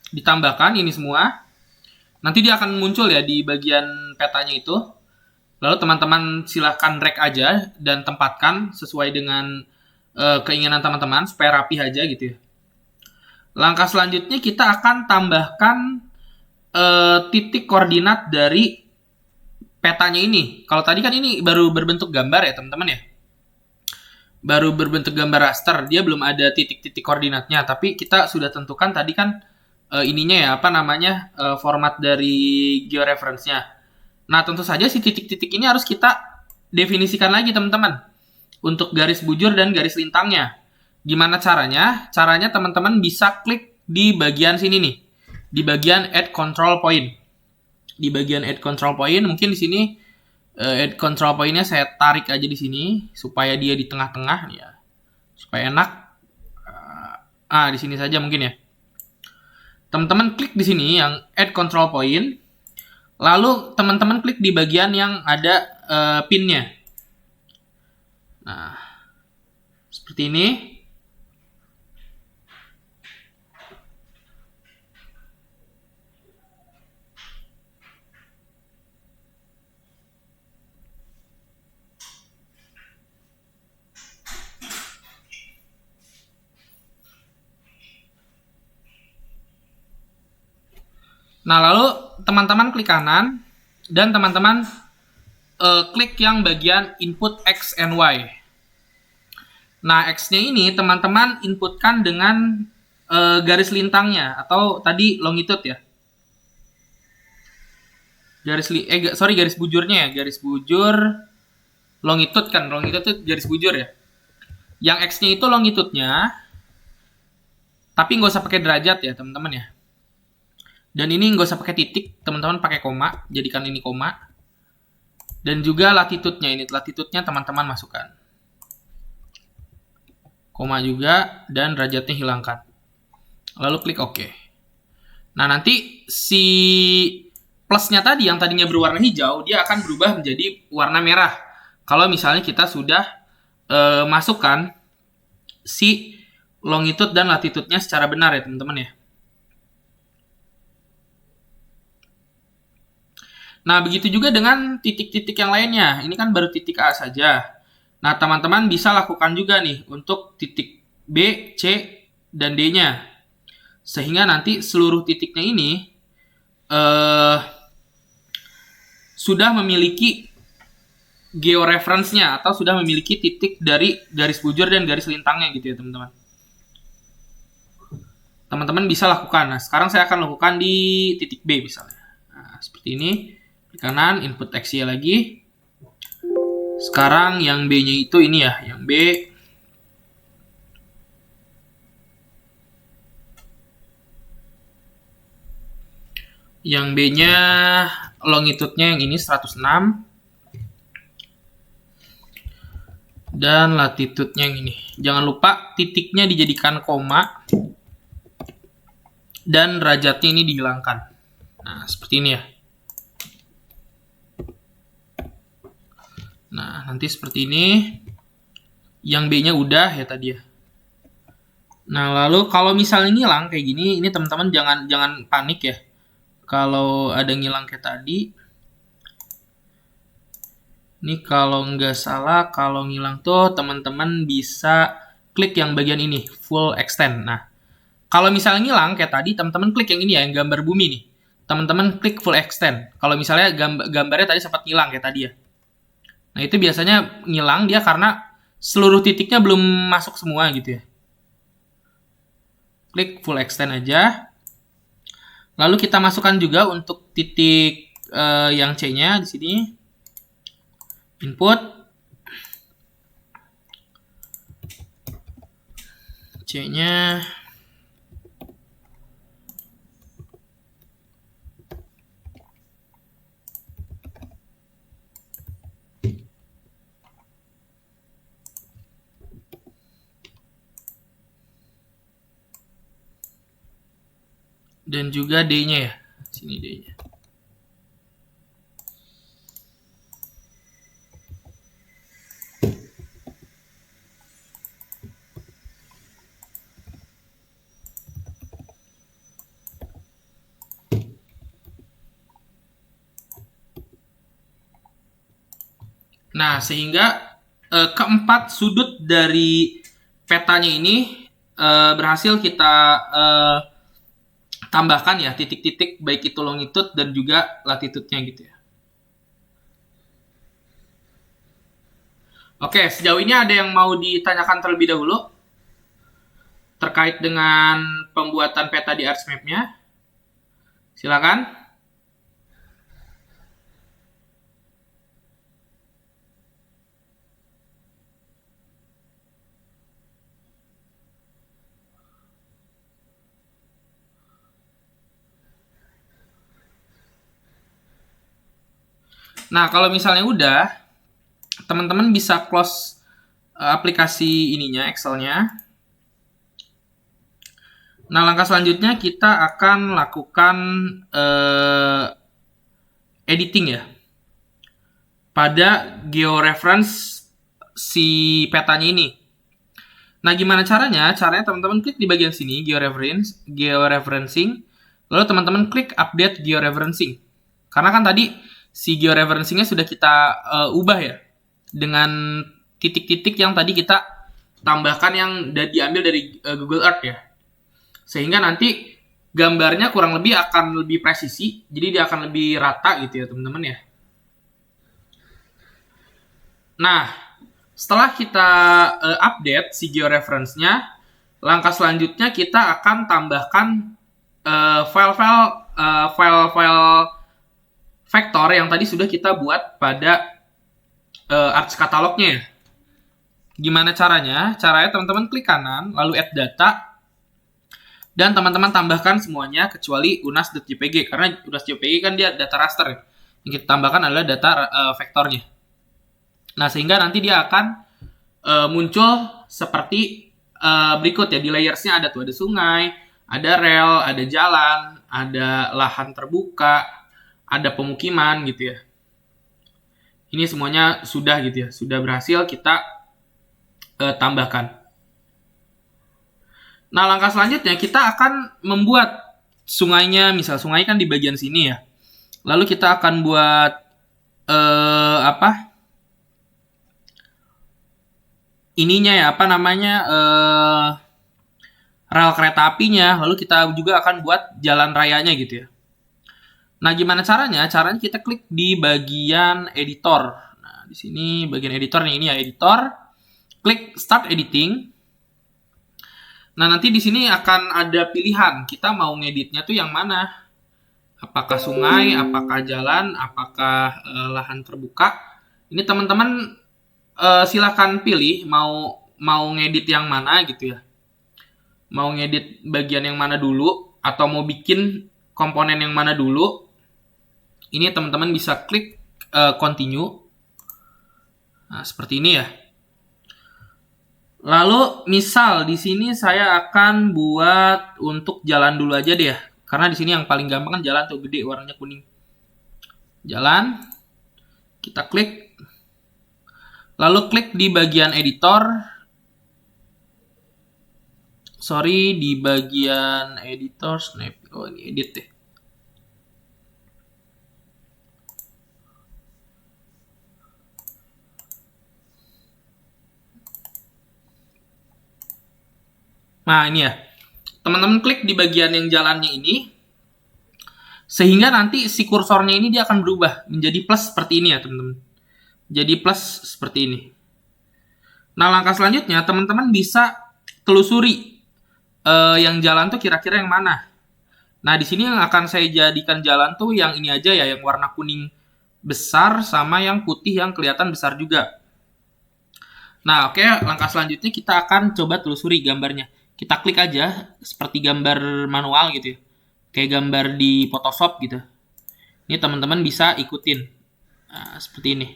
ditambahkan ini semua, Nanti dia akan muncul ya di bagian petanya itu. Lalu teman-teman silahkan drag aja dan tempatkan sesuai dengan keinginan teman-teman supaya rapi aja gitu ya. Langkah selanjutnya kita akan tambahkan titik koordinat dari petanya ini. Kalau tadi kan ini baru berbentuk gambar ya teman-teman ya. Baru berbentuk gambar raster, dia belum ada titik-titik koordinatnya. Tapi kita sudah tentukan tadi kan ininya ya, apa namanya, format dari georeference-nya. Nah, tentu saja si titik-titik ini harus kita definisikan lagi teman-teman untuk garis bujur dan garis lintangnya. Gimana caranya? Caranya teman-teman bisa klik di bagian sini nih, di bagian add control point. Di bagian add control point, mungkin di sini add control point-nya saya tarik aja di sini supaya dia di tengah-tengah ya, supaya enak. Di sini saja mungkin ya. Teman-teman klik di sini yang add control point. Lalu teman-teman klik di bagian yang ada pin-nya. Nah, seperti ini. Nah, lalu teman-teman klik kanan dan teman-teman klik yang bagian input X and Y. Nah, X-nya ini teman-teman inputkan dengan garis lintangnya atau tadi longitude ya. Garis bujurnya ya, garis bujur longitude kan, longitude itu garis bujur ya. Yang X-nya itu longitude-nya, tapi nggak usah pakai derajat ya teman-teman ya. Dan ini nggak usah pakai titik, teman-teman pakai koma, jadikan ini koma. Dan juga latitude-nya, ini latitude-nya teman-teman masukkan. Koma juga, dan derajatnya hilangkan. Lalu klik OK. Nah, nanti si plusnya tadi, yang tadinya berwarna hijau, dia akan berubah menjadi warna merah. Kalau misalnya kita sudah masukkan si longitude dan latitude-nya secara benar ya teman-teman ya. Nah, begitu juga dengan titik-titik yang lainnya. Ini kan baru titik A saja. Nah, teman-teman bisa lakukan juga nih untuk titik B, C, dan D-nya. Sehingga nanti seluruh titiknya ini sudah memiliki georeference-nya atau sudah memiliki titik dari garis bujur dan garis lintangnya gitu ya, teman-teman. Teman-teman bisa lakukan. Nah, sekarang saya akan lakukan di titik B misalnya. Nah, seperti ini. Klik kanan, input X-nya lagi. Sekarang yang B-nya itu ini ya, yang B. Yang B-nya longitude-nya yang ini 106. Dan latitude-nya yang ini. Jangan lupa titiknya dijadikan koma. Dan derajatnya ini dihilangkan. Nah, seperti ini ya. Nah, nanti seperti ini. Yang B-nya udah ya tadi ya. Nah, lalu kalau misalnya ngilang kayak gini, ini teman-teman jangan panik ya. Kalau ada ngilang kayak tadi. Ini kalau nggak salah, kalau ngilang tuh teman-teman bisa klik yang bagian ini, full extend. Nah, kalau misalnya ngilang kayak tadi, teman-teman klik yang ini ya, yang gambar bumi nih. Teman-teman klik full extend. Kalau misalnya gambarnya tadi sempat ngilang kayak tadi ya. Nah, itu biasanya ngilang dia karena seluruh titiknya belum masuk semua gitu ya. Klik full extend aja. Lalu kita masukkan juga untuk titik yang C-nya di sini. Input. C-nya. Dan juga D-nya ya. Sini D-nya. Nah, sehingga keempat sudut dari petanya ini berhasil kita tambahkan ya, titik-titik baik itu longitude dan juga latitude-nya gitu ya. Oke, sejauh ini ada yang mau ditanyakan terlebih dahulu terkait dengan pembuatan peta di ArcMap-nya? Silakan. Nah, kalau misalnya udah, teman-teman bisa close aplikasi ininya, Excel-nya. Nah, langkah selanjutnya kita akan lakukan editing ya. Pada georeference si petanya ini. Nah, gimana caranya? Caranya teman-teman klik di bagian sini, georeferencing. Lalu teman-teman klik update georeferencing. Karena kan tadi si georeferencingnya sudah kita ubah ya. Dengan titik-titik yang tadi kita tambahkan yang diambil dari Google Earth ya. Sehingga nanti gambarnya kurang lebih akan lebih presisi. Jadi dia akan lebih rata gitu ya teman-teman ya. Nah, setelah kita update si georeference-nya, langkah selanjutnya kita akan tambahkan file-file vektor yang tadi sudah kita buat pada Arch katalognya. Gimana caranya? Caranya teman-teman klik kanan, lalu add data, dan teman-teman tambahkan semuanya kecuali unas.jpg, karena unas.jpg kan dia data raster. Yang kita tambahkan adalah data vektornya. Nah, sehingga nanti dia akan muncul seperti berikut ya. Di layersnya ada tuh, ada sungai, ada rel, ada jalan, ada lahan terbuka, ada pemukiman gitu ya. Ini semuanya sudah gitu ya, sudah berhasil kita tambahkan. Nah, langkah selanjutnya kita akan membuat sungainya, misal sungai kan di bagian sini ya. Lalu kita akan buat ininya ya, rel kereta apinya, lalu kita juga akan buat jalan rayanya gitu ya. Nah, gimana caranya? Caranya kita klik di bagian editor. Nah, di sini bagian editor nih, ini ya editor. Klik start editing. Nah, nanti di sini akan ada pilihan. Kita mau ngeditnya tuh yang mana? Apakah sungai, apakah jalan, apakah lahan terbuka? Ini teman-teman silakan pilih mau ngedit yang mana gitu ya. Mau ngedit bagian yang mana dulu atau mau bikin komponen yang mana dulu. Ini teman-teman bisa klik continue. Nah, seperti ini ya. Lalu misal di sini saya akan buat untuk jalan dulu aja deh ya. Karena di sini yang paling gampang kan jalan tuh gede warnanya kuning. Jalan. Kita klik. Lalu klik di bagian editor. Sorry, di bagian editor snap. Oh, ini edit deh. Nah, ini ya. Teman-teman klik di bagian yang jalannya ini. Sehingga nanti si kursornya ini dia akan berubah menjadi plus seperti ini ya, teman-teman. Jadi plus seperti ini. Nah, langkah selanjutnya teman-teman bisa telusuri yang jalan tuh kira-kira yang mana. Nah, di sini yang akan saya jadikan jalan tuh yang ini aja ya, yang warna kuning besar sama yang putih yang kelihatan besar juga. Nah, oke, langkah selanjutnya kita akan coba telusuri gambarnya. Kita klik aja seperti gambar manual gitu ya. Kayak gambar di Photoshop gitu. Ini teman-teman bisa ikutin. Nah, seperti ini.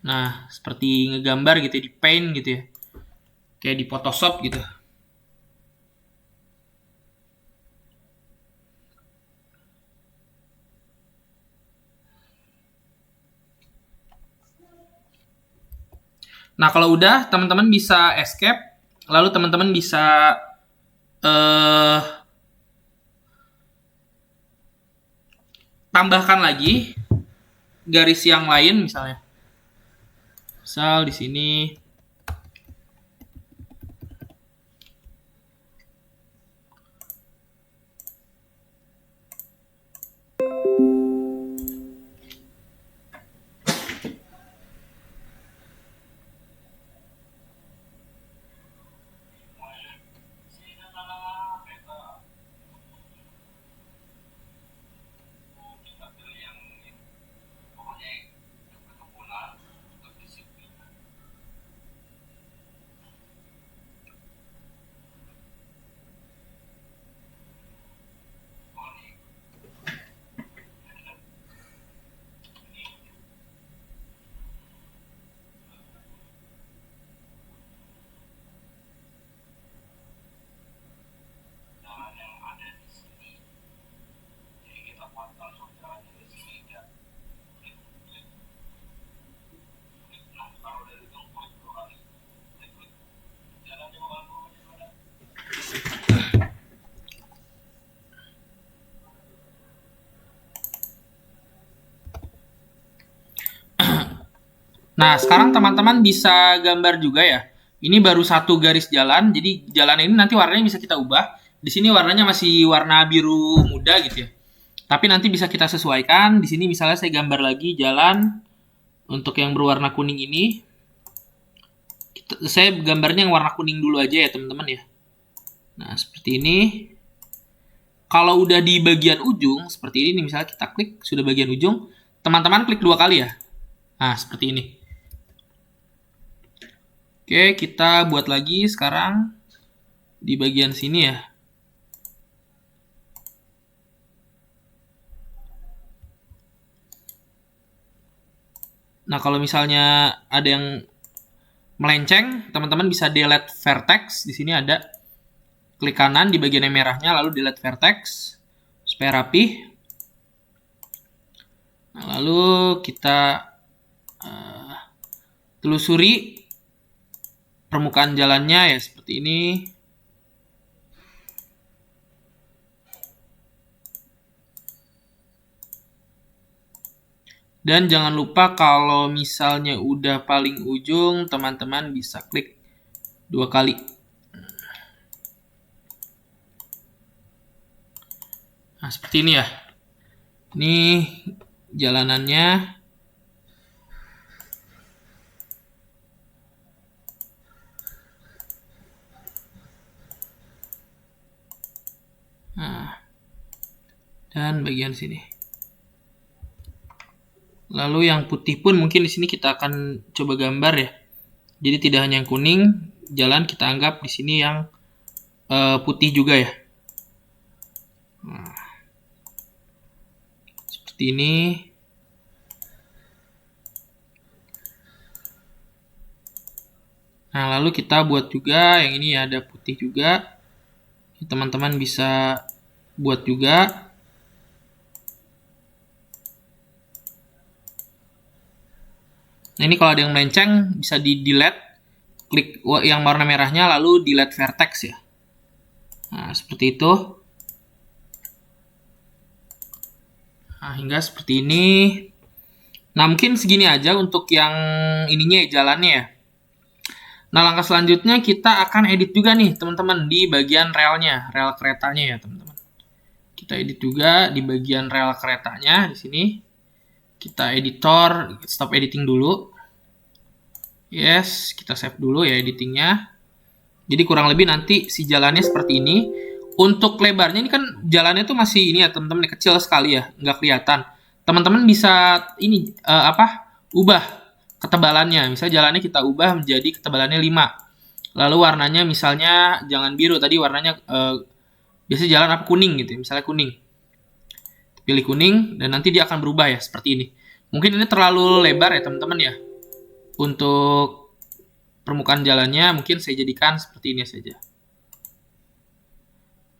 Nah, seperti ngegambar gitu ya, di Paint gitu ya. Kayak di Photoshop gitu. Nah, kalau udah, teman-teman bisa escape. Lalu teman-teman bisa tambahkan lagi garis yang lain misalnya. Misal di sini Nah, sekarang teman-teman bisa gambar juga ya. Ini baru satu garis jalan, jadi jalan ini nanti warnanya bisa kita ubah. Di sini warnanya masih warna biru muda gitu ya. Tapi nanti bisa kita sesuaikan. Di sini misalnya saya gambar lagi jalan untuk yang berwarna kuning ini. Saya gambarnya yang warna kuning dulu aja ya teman-teman ya. Nah, seperti ini. Kalau udah di bagian ujung, seperti ini misalnya kita klik, sudah bagian ujung. Teman-teman klik 2 kali ya. Nah, seperti ini. Oke, kita buat lagi sekarang di bagian sini ya. Nah, kalau misalnya ada yang melenceng, teman-teman bisa delete vertex. Di sini ada. Klik kanan di bagian yang merahnya, lalu delete vertex supaya rapi. Nah, lalu kita telusuri permukaan jalannya ya seperti ini. Dan jangan lupa kalau misalnya udah paling ujung, teman-teman bisa klik 2 kali. Nah, seperti ini ya. Ini jalanannya. Nah, dan bagian sini. Lalu yang putih pun mungkin di sini kita akan coba gambar ya. Jadi tidak hanya yang kuning, jalan kita anggap di sini yang putih juga ya. Nah, seperti ini. Nah, lalu kita buat juga yang ini ya, ada putih juga. Teman-teman bisa buat juga. Nah, ini kalau ada yang melenceng bisa di delete. Klik yang warna merahnya lalu delete vertex ya. Nah, seperti itu. Nah, hingga seperti ini. Nah, mungkin segini aja untuk yang ininya ya, jalannya ya. Nah, langkah selanjutnya kita akan edit juga nih, teman-teman, di bagian relnya, rel keretanya ya, teman-teman. Kita edit juga di bagian rel keretanya di sini. Kita editor, stop editing dulu. Yes, kita save dulu ya editingnya. Jadi kurang lebih nanti si jalannya seperti ini. Untuk lebarnya ini kan jalannya tuh masih ini ya, teman-teman, kecil sekali ya, nggak kelihatan. Teman-teman bisa ini ubah ketebalannya. Misalnya jalannya kita ubah menjadi ketebalannya 5. Lalu warnanya misalnya jangan biru, tadi warnanya biasanya jalan apa kuning gitu ya, misalnya kuning. Pilih kuning dan nanti dia akan berubah ya seperti ini. Mungkin ini terlalu lebar ya teman-teman ya. Untuk permukaan jalannya mungkin saya jadikan seperti ini saja.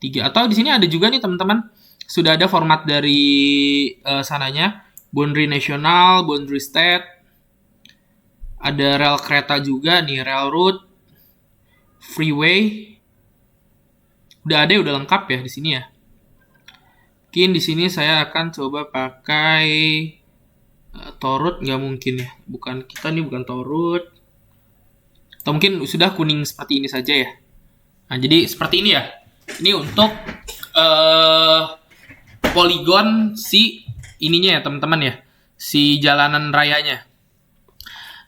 3 atau di sini ada juga nih teman-teman. Sudah ada format dari sananya, boundary nasional, boundary state. Ada rel kereta juga nih, railroad, freeway. Udah ada, udah lengkap ya di sini ya. Mungkin di sini saya akan coba pakai torut, nggak mungkin ya. Bukan, kita nih bukan torut. Atau mungkin sudah kuning seperti ini saja ya. Nah, jadi seperti ini ya. Ini untuk poligon si ininya ya teman-teman ya. Si jalanan rayanya.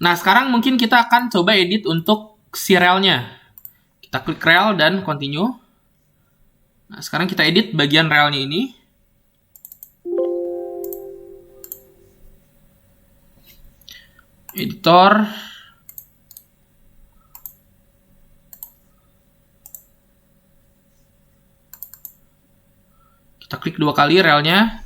Nah, sekarang mungkin kita akan coba edit untuk si relnya. Kita klik rel dan continue. Nah, sekarang kita edit bagian relnya ini. Editor. Kita klik 2 kali relnya.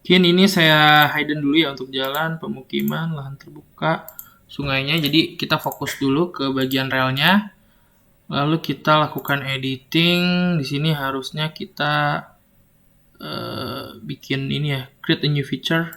Mungkin ini saya hidden dulu ya untuk jalan, pemukiman, lahan terbuka, sungainya. Jadi kita fokus dulu ke bagian relnya. Lalu kita lakukan editing. Di sini harusnya kita bikin ini ya, create a new feature.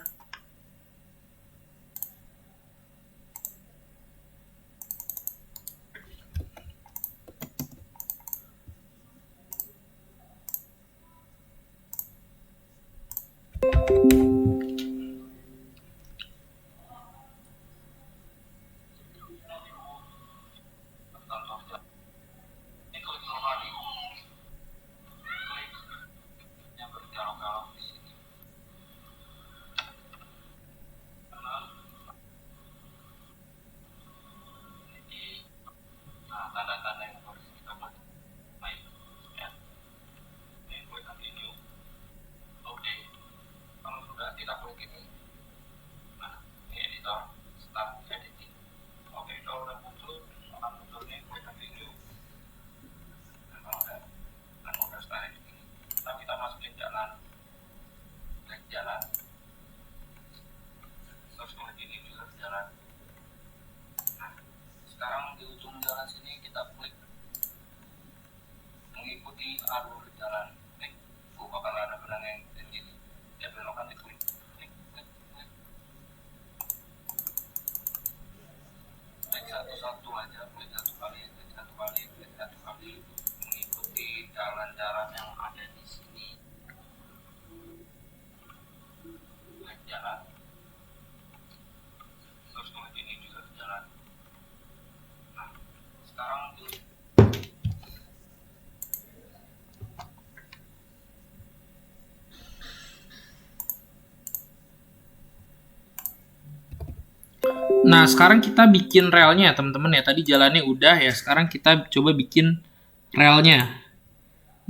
Nah, sekarang kita bikin relnya ya teman-teman ya. Tadi jalannya udah ya, sekarang kita coba bikin relnya.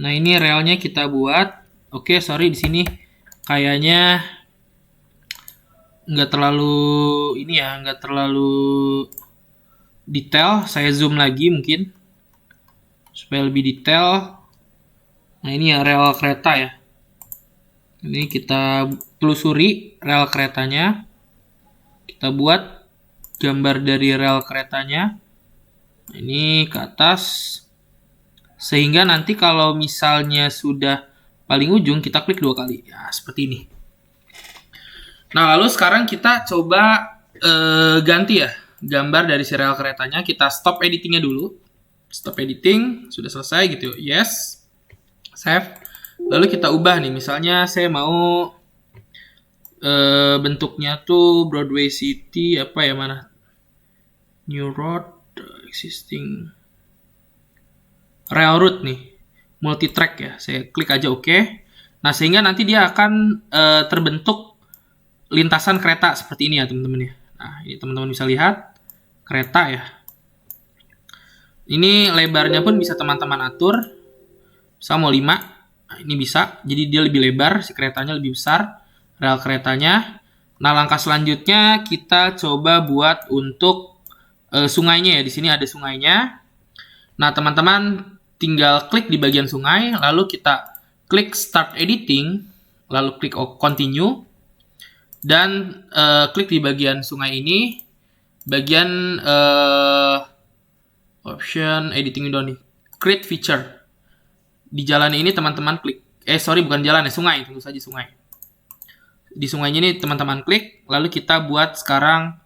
Nah, ini relnya kita buat. Oke, sorry di sini kayaknya nggak terlalu ini ya, nggak terlalu detail. Saya zoom lagi mungkin supaya lebih detail. Nah, ini ya rel kereta ya. Ini kita telusuri rel keretanya. Kita buat gambar dari rel keretanya. Ini ke atas. Sehingga nanti kalau misalnya sudah paling ujung, kita klik 2 kali. Ya, seperti ini. Nah, lalu sekarang kita coba ganti ya gambar dari si rel keretanya. Kita stop editingnya dulu. Stop editing. Sudah selesai gitu. Yes. Save. Lalu kita ubah nih. Misalnya saya mau bentuknya tuh Broadway City apa ya, mana? New road existing railroad nih, multi track ya. Saya klik aja oke. Nah, sehingga nanti dia akan terbentuk lintasan kereta seperti ini ya, teman-teman ya. Nah, ini teman-teman bisa lihat kereta ya. Ini lebarnya pun bisa teman-teman atur. Saya mau 5. Nah, ini bisa. Jadi dia lebih lebar, si keretanya lebih besar, rel keretanya. Nah, langkah selanjutnya kita coba buat untuk sungainya ya. Di sini ada sungainya. Nah, teman-teman tinggal klik di bagian sungai, lalu kita klik Start Editing, lalu klik Continue, dan klik di bagian sungai ini, bagian option editing window nih, create feature. Di jalan ini teman-teman klik, bukan jalan ya, sungai, tentu saja sungai. Di sungainya ini teman-teman klik, lalu kita buat sekarang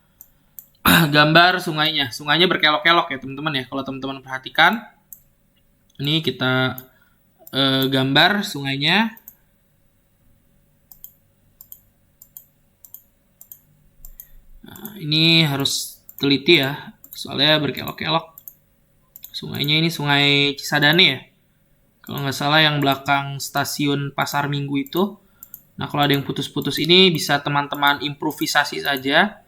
gambar sungainya. Sungainya berkelok-kelok ya teman-teman ya. Kalau teman-teman perhatikan, ini kita gambar sungainya. Nah, ini harus teliti ya, soalnya berkelok-kelok. Sungainya ini Sungai Cisadane ya. Kalau nggak salah yang belakang stasiun Pasar Minggu itu. Nah, kalau ada yang putus-putus ini bisa teman-teman improvisasi saja.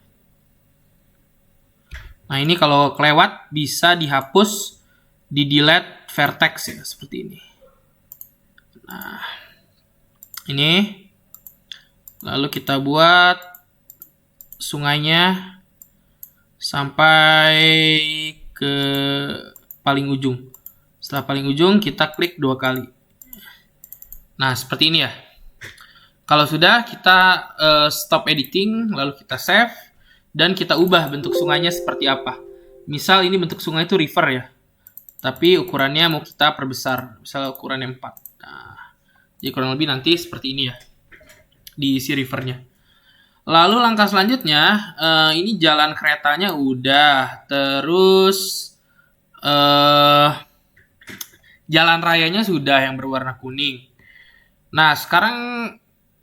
Nah, ini kalau kelewat bisa dihapus, di delete vertex ya, seperti ini. Nah, ini lalu kita buat sungainya sampai ke paling ujung. Setelah paling ujung kita klik 2 kali. Nah, seperti ini ya. Kalau sudah, kita stop editing, lalu kita save, dan kita ubah bentuk sungainya seperti apa. Misal ini bentuk sungai itu river ya, tapi ukurannya mau kita perbesar, misal ukurannya 4. Nah, jadi kurang lebih nanti seperti ini ya, diisi rivernya. Lalu langkah selanjutnya, ini jalan keretanya udah, terus jalan rayanya sudah yang berwarna kuning. Nah, sekarang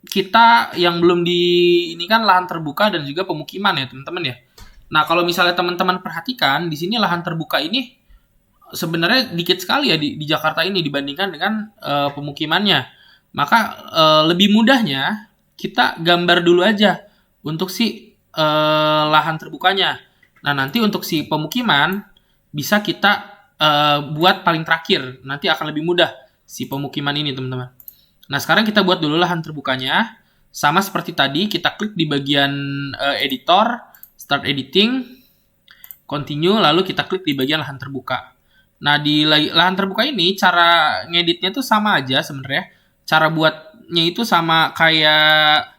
kita yang belum ini kan lahan terbuka dan juga pemukiman ya teman-teman ya. Nah, kalau misalnya teman-teman perhatikan, di sini lahan terbuka ini sebenarnya dikit sekali ya di Jakarta ini dibandingkan dengan pemukimannya. Maka lebih mudahnya kita gambar dulu aja untuk si lahan terbukanya. Nah, nanti untuk si pemukiman bisa kita buat paling terakhir. Nanti akan lebih mudah si pemukiman ini, teman-teman. Nah, sekarang kita buat dulu lahan terbukanya. Sama seperti tadi, kita klik di bagian editor, start editing, continue, lalu kita klik di bagian lahan terbuka. Nah, di lahan terbuka ini, cara ngeditnya tuh sama aja sebenarnya. Cara buatnya itu sama kayak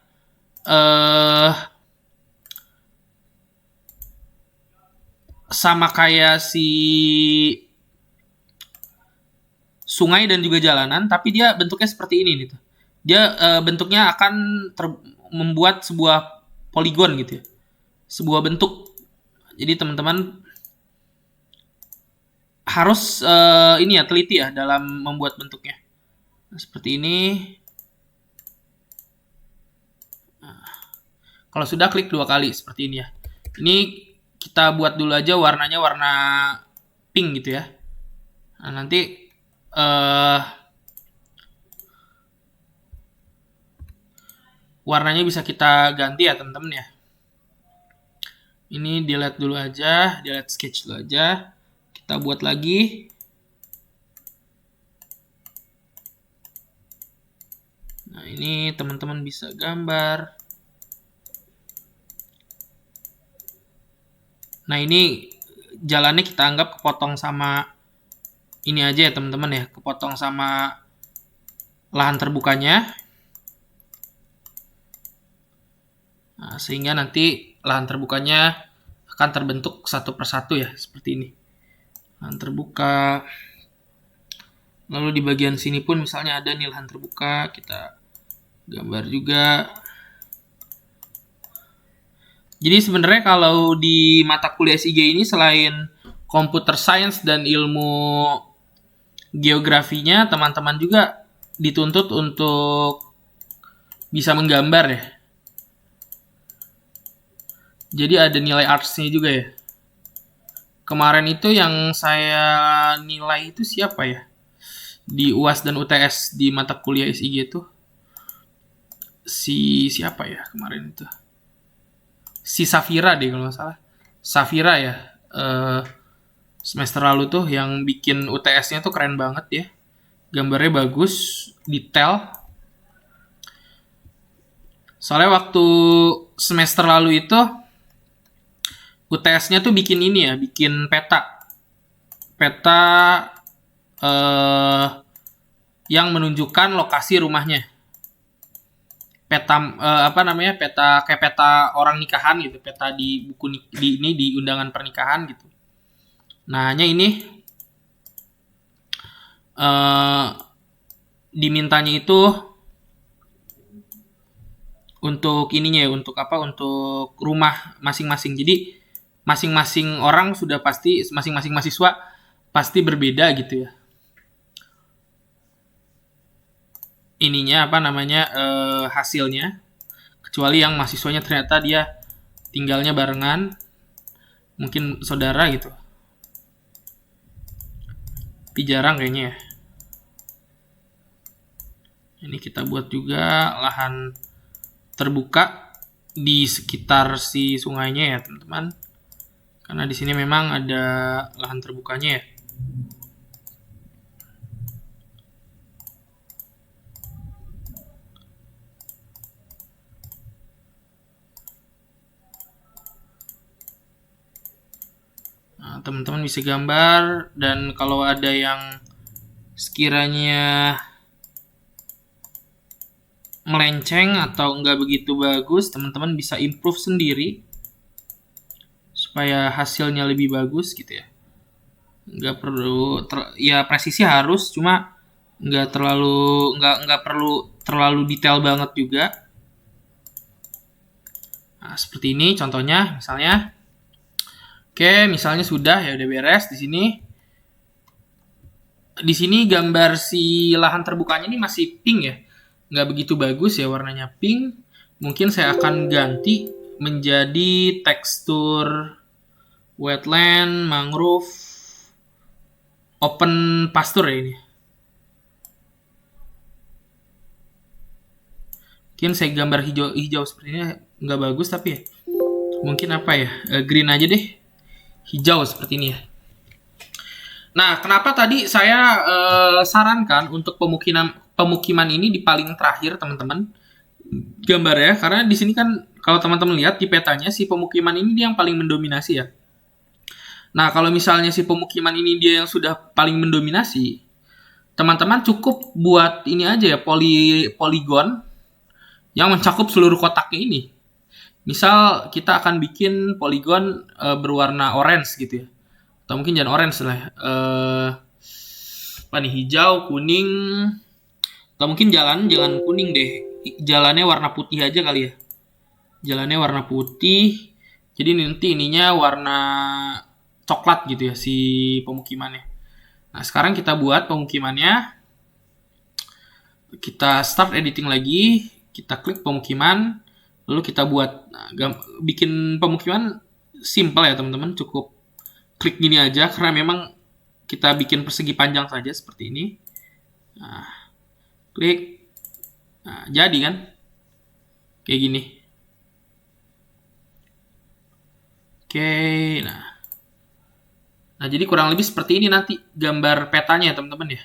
si sungai dan juga jalanan, tapi dia bentuknya seperti ini nih. Dia bentuknya akan membuat sebuah poligon gitu ya. Sebuah bentuk. Jadi teman-teman harus ini ya, teliti ya dalam membuat bentuknya. Nah, seperti ini. Nah, kalau sudah klik 2 kali seperti ini ya. Ini kita buat dulu aja warnanya warna pink gitu ya. Nah, nanti warnanya bisa kita ganti ya teman-teman ya. Ini delete dulu aja, delete sketch dulu aja. Kita buat lagi. Nah, ini teman-teman bisa gambar. Nah, ini jalannya kita anggap kepotong sama ini aja ya teman-teman ya, kepotong sama lahan terbukanya. Nah, sehingga nanti lahan terbukanya akan terbentuk satu persatu ya, seperti ini. Lahan terbuka. Lalu di bagian sini pun misalnya ada nih lahan terbuka, kita gambar juga. Jadi sebenarnya kalau di mata kuliah SIG ini selain computer science dan ilmu geografinya, teman-teman juga dituntut untuk bisa menggambar ya. Jadi ada nilai arts-nya juga ya. Kemarin itu yang saya nilai itu siapa ya? Di UAS dan UTS di mata kuliah SIG itu. Siapa ya kemarin itu? Si Safira deh kalau nggak salah. Safira ya. Semester lalu tuh yang bikin UTS-nya tuh keren banget ya. Gambarnya bagus, detail. Soalnya waktu semester lalu itu UTS-nya tuh bikin ini ya, bikin peta. Peta yang menunjukkan lokasi rumahnya. Peta peta kayak peta orang nikahan gitu, peta di buku di undangan pernikahan gitu. Nah, hanya ini dimintanya itu untuk ininya ya, untuk rumah masing-masing. Jadi masing-masing orang sudah pasti, masing-masing mahasiswa pasti berbeda gitu ya. Ininya hasilnya. Kecuali yang mahasiswanya ternyata dia tinggalnya barengan, mungkin saudara gitu. Tapi jarang kayaknya ya. Ini kita buat juga lahan terbuka di sekitar si sungainya ya teman-teman. Karena di sini memang ada lahan terbukanya ya. Nah, teman-teman bisa gambar, dan kalau ada yang sekiranya melenceng atau nggak begitu bagus, teman-teman bisa improve sendiri supaya hasilnya lebih bagus gitu ya. Nggak perlu ya presisi harus, cuma nggak perlu terlalu detail banget juga. Nah, seperti ini contohnya misalnya. Oke, misalnya sudah ya, udah beres di sini. Di sini gambar si lahan terbukanya ini masih pink ya. Nggak begitu bagus ya warnanya pink. Mungkin saya akan ganti menjadi tekstur wetland, mangrove, open pasture ya ini. Mungkin saya gambar hijau seperti ini nggak bagus, tapi ya mungkin green aja deh. Hijau seperti ini ya. Nah, kenapa tadi saya sarankan untuk pemukiman ini di paling terakhir, teman-teman, gambarnya? Karena di sini kan kalau teman-teman lihat di petanya, si pemukiman ini dia yang paling mendominasi ya. Nah, kalau misalnya si pemukiman ini dia yang sudah paling mendominasi, teman-teman cukup buat ini aja ya, poligon yang mencakup seluruh kotaknya ini. Misal kita akan bikin poligon berwarna orange gitu ya. Atau mungkin jangan orange lah. Hijau, kuning. Atau mungkin jangan kuning deh. Jalannya warna putih aja kali ya. Jalannya warna putih. Jadi nanti ininya warna coklat gitu ya si pemukimannya. Nah, sekarang kita buat pemukimannya. Kita start editing lagi. Kita klik pemukiman. Lalu kita buat bikin pemukiman simple ya teman-teman, cukup klik gini aja karena memang kita bikin persegi panjang saja seperti ini. Nah, klik, nah, jadi kan kayak gini. Oke, nah jadi kurang lebih seperti ini nanti gambar petanya teman-teman ya.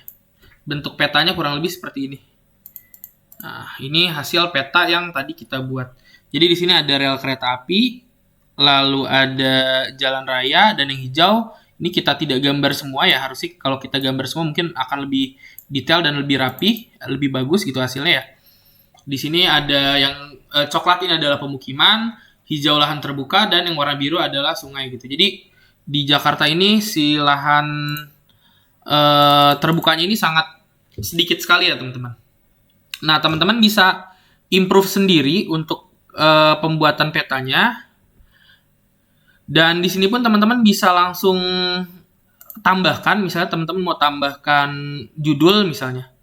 Bentuk petanya kurang lebih seperti ini. Nah, ini hasil peta yang tadi kita buat. Jadi di sini ada rel kereta api, lalu ada jalan raya, dan yang hijau ini kita tidak gambar semua ya. Harusnya kalau kita gambar semua mungkin akan lebih detail dan lebih rapi, lebih bagus gitu hasilnya ya. Di sini ada yang coklat ini adalah pemukiman, hijau lahan terbuka, dan yang warna biru adalah sungai gitu. Jadi di Jakarta ini si lahan terbukanya ini sangat sedikit sekali ya teman-teman. Nah, teman-teman bisa improve sendiri untuk pembuatan petanya. Dan di sini pun teman-teman bisa langsung tambahkan, misalnya teman-teman mau tambahkan judul misalnya.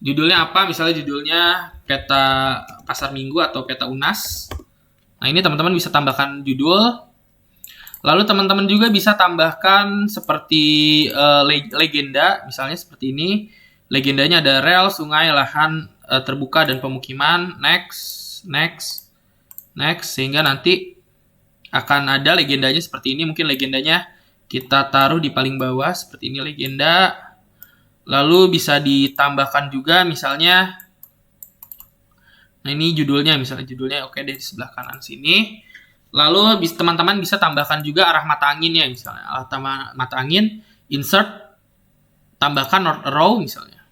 Judulnya apa? Misalnya judulnya peta Pasar Minggu atau peta UNAS. Nah, ini teman-teman bisa tambahkan judul. Lalu teman-teman juga bisa tambahkan seperti legenda, misalnya seperti ini. Legendanya ada rel, sungai, lahan terbuka, dan pemukiman. Next, next, next. Sehingga nanti akan ada legendanya seperti ini. Mungkin legendanya kita taruh di paling bawah, seperti ini legenda. Lalu bisa ditambahkan juga misalnya, nah ini judulnya, misalnya judulnya oke deh di sebelah kanan sini. Lalu teman-teman bisa tambahkan juga arah mata anginnya, misalnya arah mata angin, insert, tambahkan row misalnya,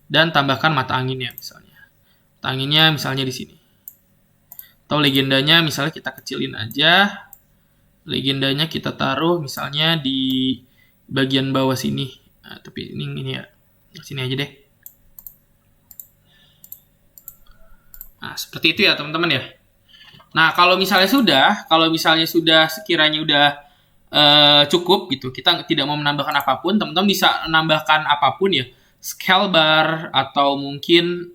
dan tambahkan mata anginnya misalnya. Mata anginnya misalnya di sini. Atau legendanya misalnya kita kecilin aja. Legendanya kita taruh misalnya di bagian bawah sini. Nah, tapi ini ya, sini aja deh. Nah, seperti itu ya teman-teman ya. Nah, kalau misalnya sudah sekiranya udah cukup gitu, kita tidak mau menambahkan apapun, teman-teman bisa menambahkan apapun ya, scale bar atau mungkin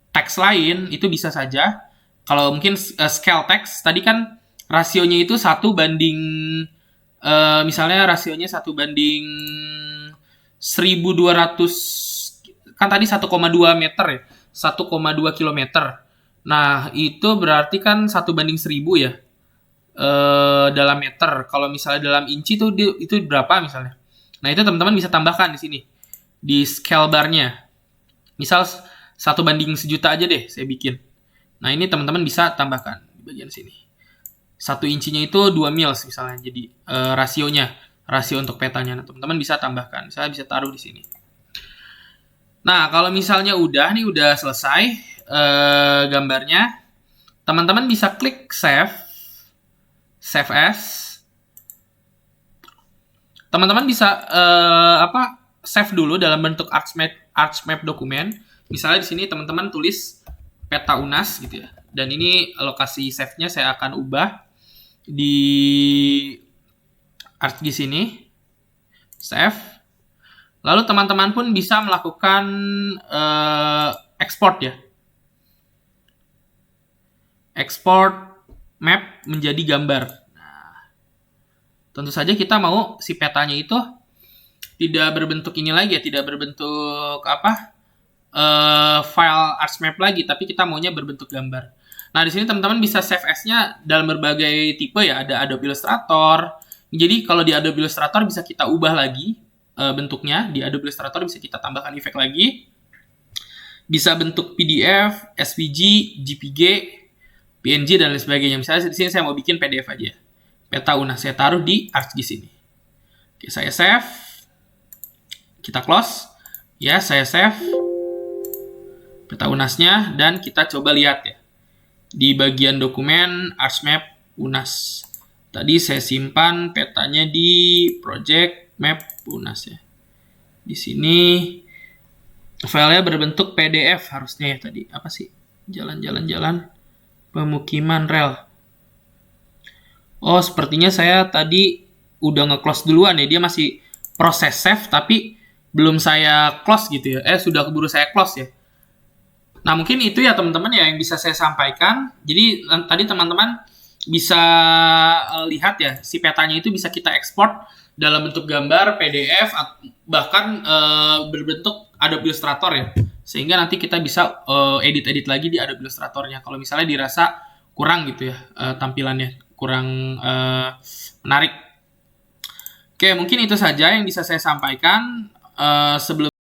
teks lain itu bisa saja. Kalau mungkin scale text tadi kan rasionya itu 1 banding misalnya rasionya 1 banding 1200, kan tadi 1,2 meter ya, 1,2 kilometer. Nah, itu berarti kan 1 banding 1000 ya dalam meter. Kalau misalnya dalam inci tuh itu berapa misalnya. Nah, itu teman-teman bisa tambahkan di sini di scale bar-nya. Misal 1 banding 1.000.000 aja deh saya bikin. Nah, ini teman-teman bisa tambahkan di bagian sini. 1 incinya itu 2 mils misalnya. Jadi rasio untuk petanya. Nah, teman-teman bisa tambahkan. Saya bisa taruh di sini. Nah, kalau misalnya udah selesai gambarnya, teman-teman bisa klik save as. Teman-teman bisa save dulu dalam bentuk ArchMap dokumen. Misalnya di sini teman-teman tulis peta UNAS gitu ya. Dan ini lokasi save-nya saya akan ubah di ArcGIS ini. Save. Lalu teman-teman pun bisa melakukan export ya. Export map menjadi gambar. Nah, tentu saja kita mau si petanya itu tidak berbentuk ini lagi ya, tidak berbentuk file ArchMap lagi, tapi kita maunya berbentuk gambar. Nah, di sini teman-teman bisa save as-nya dalam berbagai tipe ya, ada Adobe Illustrator. Jadi kalau di Adobe Illustrator bisa kita ubah lagi bentuknya, di Adobe Illustrator bisa kita tambahkan efek lagi. Bisa bentuk PDF, SVG, JPG, PNG dan lain sebagainya. Misalnya di sini saya mau bikin PDF aja. Peta UNAS saya taruh di ArcGIS ini. Oke, saya save. Kita close. Ya, saya save peta UNAS-nya dan kita coba lihat ya. Di bagian dokumen ArchMap UNAS. Tadi saya simpan petanya di Project Map UNAS ya. Di sini filenya berbentuk PDF harusnya ya tadi. Apa sih? Jalan-jalan pemukiman rel. Oh, sepertinya saya tadi udah nge-close duluan ya. Dia masih proses save tapi belum saya close gitu ya. Sudah keburu saya close ya. Nah, mungkin itu ya teman-teman ya yang bisa saya sampaikan. Jadi tadi teman-teman bisa lihat ya, si petanya itu bisa kita ekspor dalam bentuk gambar, PDF, bahkan berbentuk Adobe Illustrator ya. Sehingga nanti kita bisa edit-edit lagi di Adobe Illustratornya. Kalau misalnya dirasa kurang gitu ya tampilannya, kurang menarik. Oke, mungkin itu saja yang bisa saya sampaikan sebelum